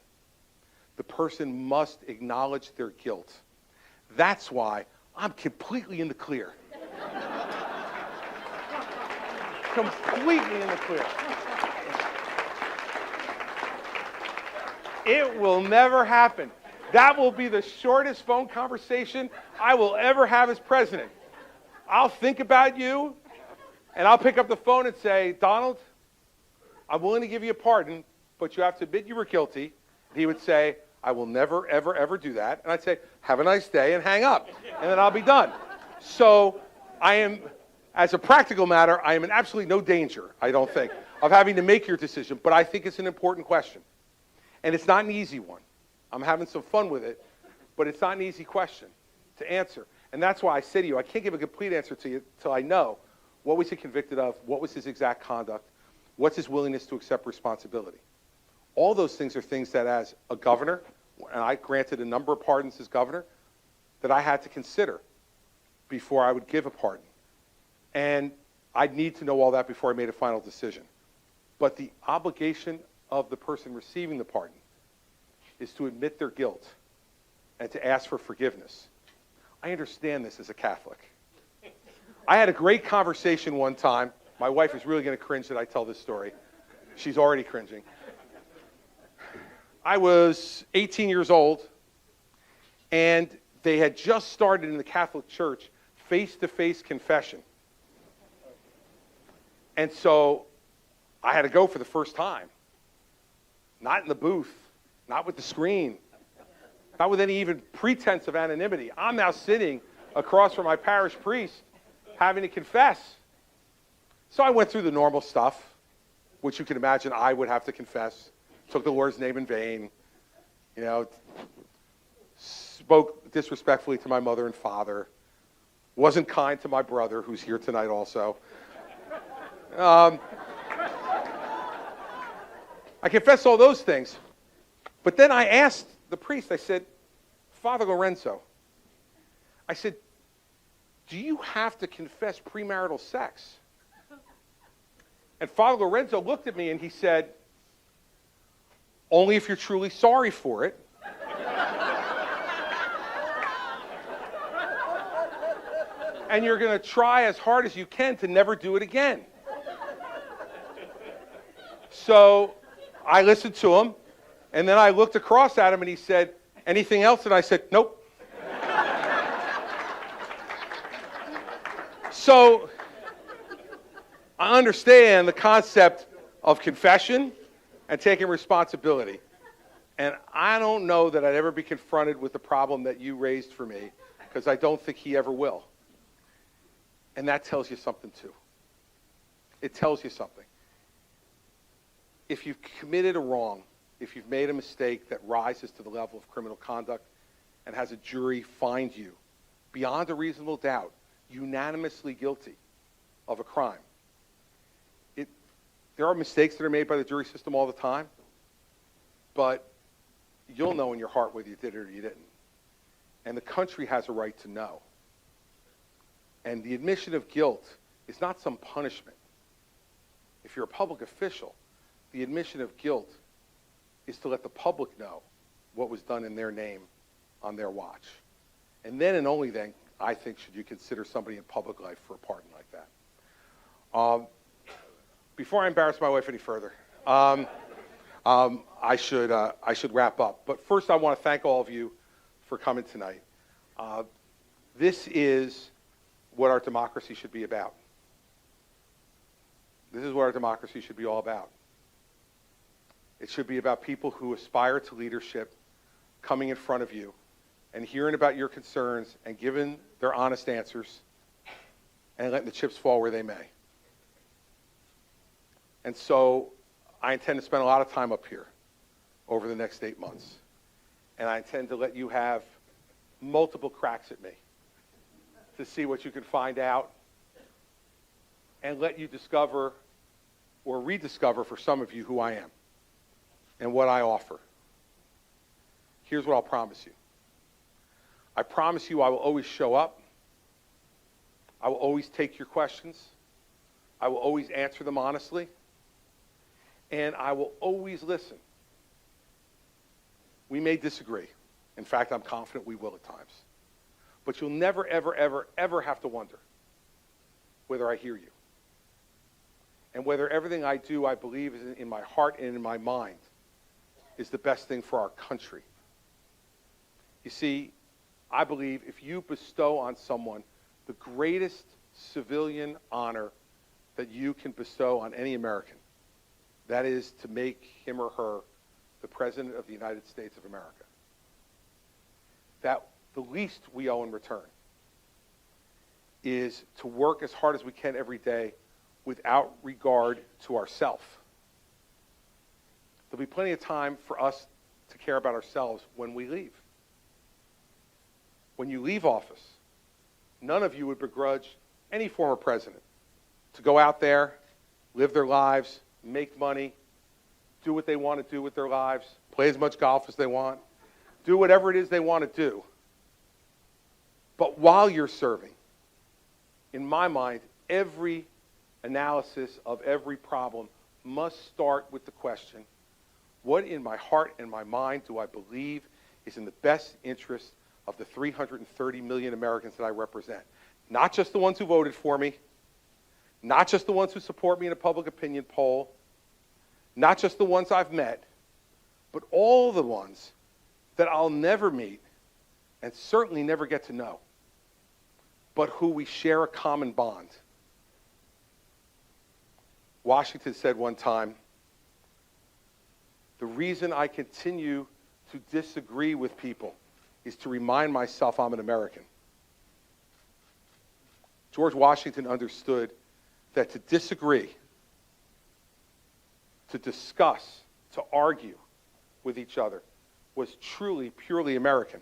the person must acknowledge their guilt. That's why I'm completely in the clear. Completely in the clear. It will never happen. That will be the shortest phone conversation I will ever have as president. I'll think about you, and I'll pick up the phone and say, Donald, I'm willing to give you a pardon, but you have to admit you were guilty. And he would say, I will never, ever, ever do that. And I'd say, have a nice day, and hang up. And then I'll be done. So I am, as a practical matter, I am in absolutely no danger, I don't think, of having to make your decision. But I think it's an important question. And it's not an easy one. I'm having some fun with it, but it's not an easy question to answer. And that's why I say to you, I can't give a complete answer to you until I know what was he convicted of, what was his exact conduct, what's his willingness to accept responsibility. All those things are things that as a governor, and I granted a number of pardons as governor, that I had to consider before I would give a pardon. And I'd need to know all that before I made a final decision. But the obligation of the person receiving the pardon is to admit their guilt and to ask for forgiveness. I understand this as a Catholic. I had a great conversation one time. My wife is really going to cringe that I tell this story. She's already cringing. I was 18 years old, and they had just started in the Catholic Church face-to-face confession. And so I had to go for the first time. Not in the booth, not with the screen, not with any even pretense of anonymity. I'm now sitting across from my parish priest having to confess. So I went through the normal stuff, which you can imagine I would have to confess. Took the Lord's name in vain, spoke disrespectfully to my mother and father, wasn't kind to my brother, who's here tonight also. I confessed all those things. But then I asked the priest, I said, Father Lorenzo, I said, do you have to confess premarital sex? And Father Lorenzo looked at me and he said, only if you're truly sorry for it. And you're going to try as hard as you can to never do it again. So I listened to him, and then I looked across at him and he said, anything else? And I said, nope. So I understand the concept of confession and taking responsibility. And I don't know that I'd ever be confronted with the problem that you raised for me, because I don't think he ever will. And that tells you something, too. It tells you something. If you've committed a wrong, if you've made a mistake that rises to the level of criminal conduct and has a jury find you, beyond a reasonable doubt, unanimously guilty of a crime, there are mistakes that are made by the jury system all the time, but you'll know in your heart whether you did it or you didn't. And the country has a right to know. And the admission of guilt is not some punishment. If you're a public official, the admission of guilt is to let the public know what was done in their name on their watch. And then and only then, I think, should you consider somebody in public life for a pardon like that. Before I embarrass my wife any further, I should wrap up. But first, I want to thank all of you for coming tonight. This is what our democracy should be about. This is what our democracy should be all about. It should be about people who aspire to leadership coming in front of you and hearing about your concerns and giving their honest answers and letting the chips fall where they may. And so I intend to spend a lot of time up here over the next 8 months. And I intend to let you have multiple cracks at me to see what you can find out and let you discover or rediscover for some of you who I am and what I offer. Here's what I'll promise you. I promise you I will always show up. I will always take your questions. I will always answer them honestly. And I will always listen. We may disagree. In fact, I'm confident we will at times. But you'll never, ever, ever, ever have to wonder whether I hear you. And whether everything I do, I believe, is in my heart and in my mind, is the best thing for our country. You see, I believe if you bestow on someone the greatest civilian honor that you can bestow on any American, that is to make him or her the President of the United States of America, that the least we owe in return is to work as hard as we can every day without regard to ourselves. There'll be plenty of time for us to care about ourselves when we leave. When you leave office, none of you would begrudge any former president to go out there, live their lives, make money, do what they want to do with their lives, play as much golf as they want, do whatever it is they want to do. But while you're serving, in my mind, every analysis of every problem must start with the question, what in my heart and my mind do I believe is in the best interest of the 330 million Americans that I represent? Not just the ones who voted for me, not just the ones who support me in a public opinion poll, not just the ones I've met, but all the ones that I'll never meet and certainly never get to know, but who we share a common bond. Washington said one time, the reason I continue to disagree with people is to remind myself I'm an American. George Washington understood that to disagree, to discuss, to argue with each other was truly, purely American.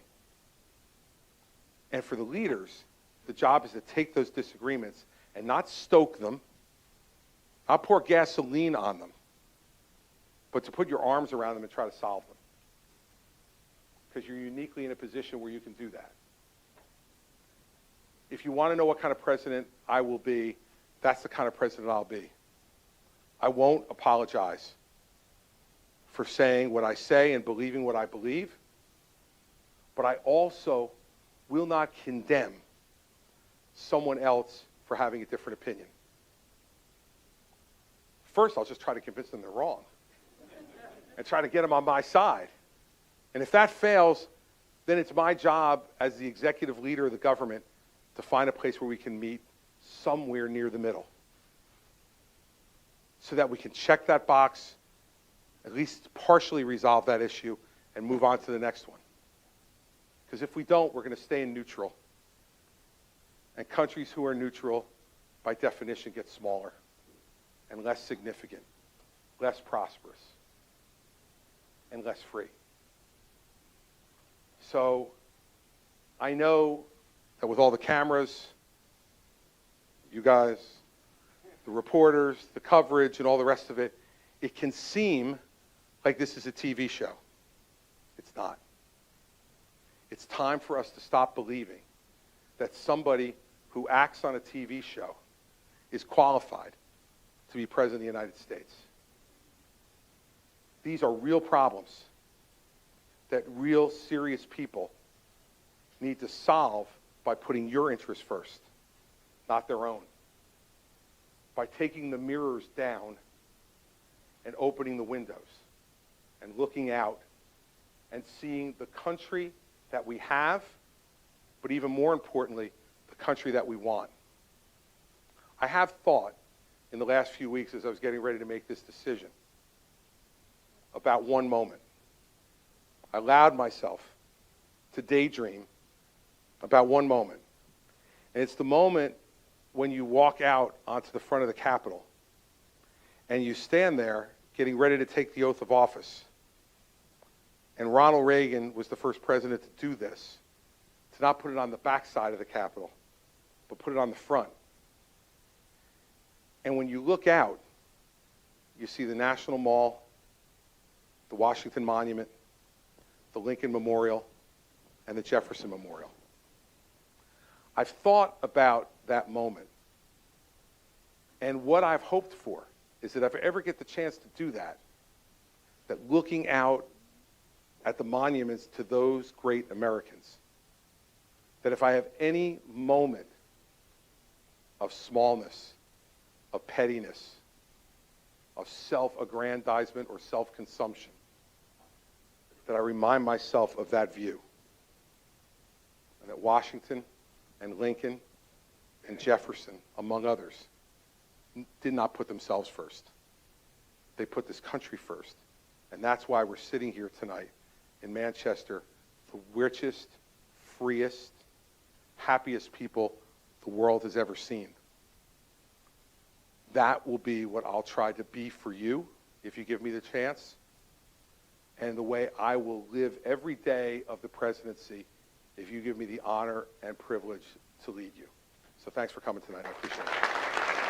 And for the leaders, the job is to take those disagreements and not stoke them, not pour gasoline on them, but to put your arms around them and try to solve them. Because you're uniquely in a position where you can do that. If you want to know what kind of president I will be, that's the kind of president I'll be. I won't apologize for saying what I say and believing what I believe, but I also will not condemn someone else for having a different opinion. First, I'll just try to convince them they're wrong and try to get them on my side. And if that fails, then it's my job as the executive leader of the government to find a place where we can meet somewhere near the middle so that we can check that box, at least partially resolve that issue, and move on to the next one. Because if we don't, we're going to stay in neutral. And countries who are neutral, by definition, get smaller and less significant, less prosperous, and less free. So I know that with all the cameras, you guys, the reporters, the coverage, and all the rest of it, it can seem like this is a TV show. It's not. It's time for us to stop believing that somebody who acts on a TV show is qualified to be president of the United States. These are real problems that real serious people need to solve by putting your interests first, not their own. By taking the mirrors down and opening the windows and looking out and seeing the country that we have, but even more importantly, the country that we want. I have thought in the last few weeks as I was getting ready to make this decision about one moment. I allowed myself to daydream about one moment. And it's the moment when you walk out onto the front of the Capitol and you stand there getting ready to take the oath of office. And Ronald Reagan was the first president to do this, to not put it on the back side of the Capitol, but put it on the front. And when you look out, you see the National Mall, the Washington Monument, the Lincoln Memorial, and the Jefferson Memorial. I've thought about that moment. And what I've hoped for is that if I ever get the chance to do that, that looking out at the monuments to those great Americans, that if I have any moment of smallness, of pettiness, of self-aggrandizement or self-consumption, that I remind myself of that view. And that Washington and Lincoln and Jefferson, among others, did not put themselves first. They put this country first. And that's why we're sitting here tonight in Manchester, the richest, freest, happiest people the world has ever seen. That will be what I'll try to be for you if you give me the chance, and the way I will live every day of the presidency if you give me the honor and privilege to lead you. So thanks for coming tonight. I appreciate it.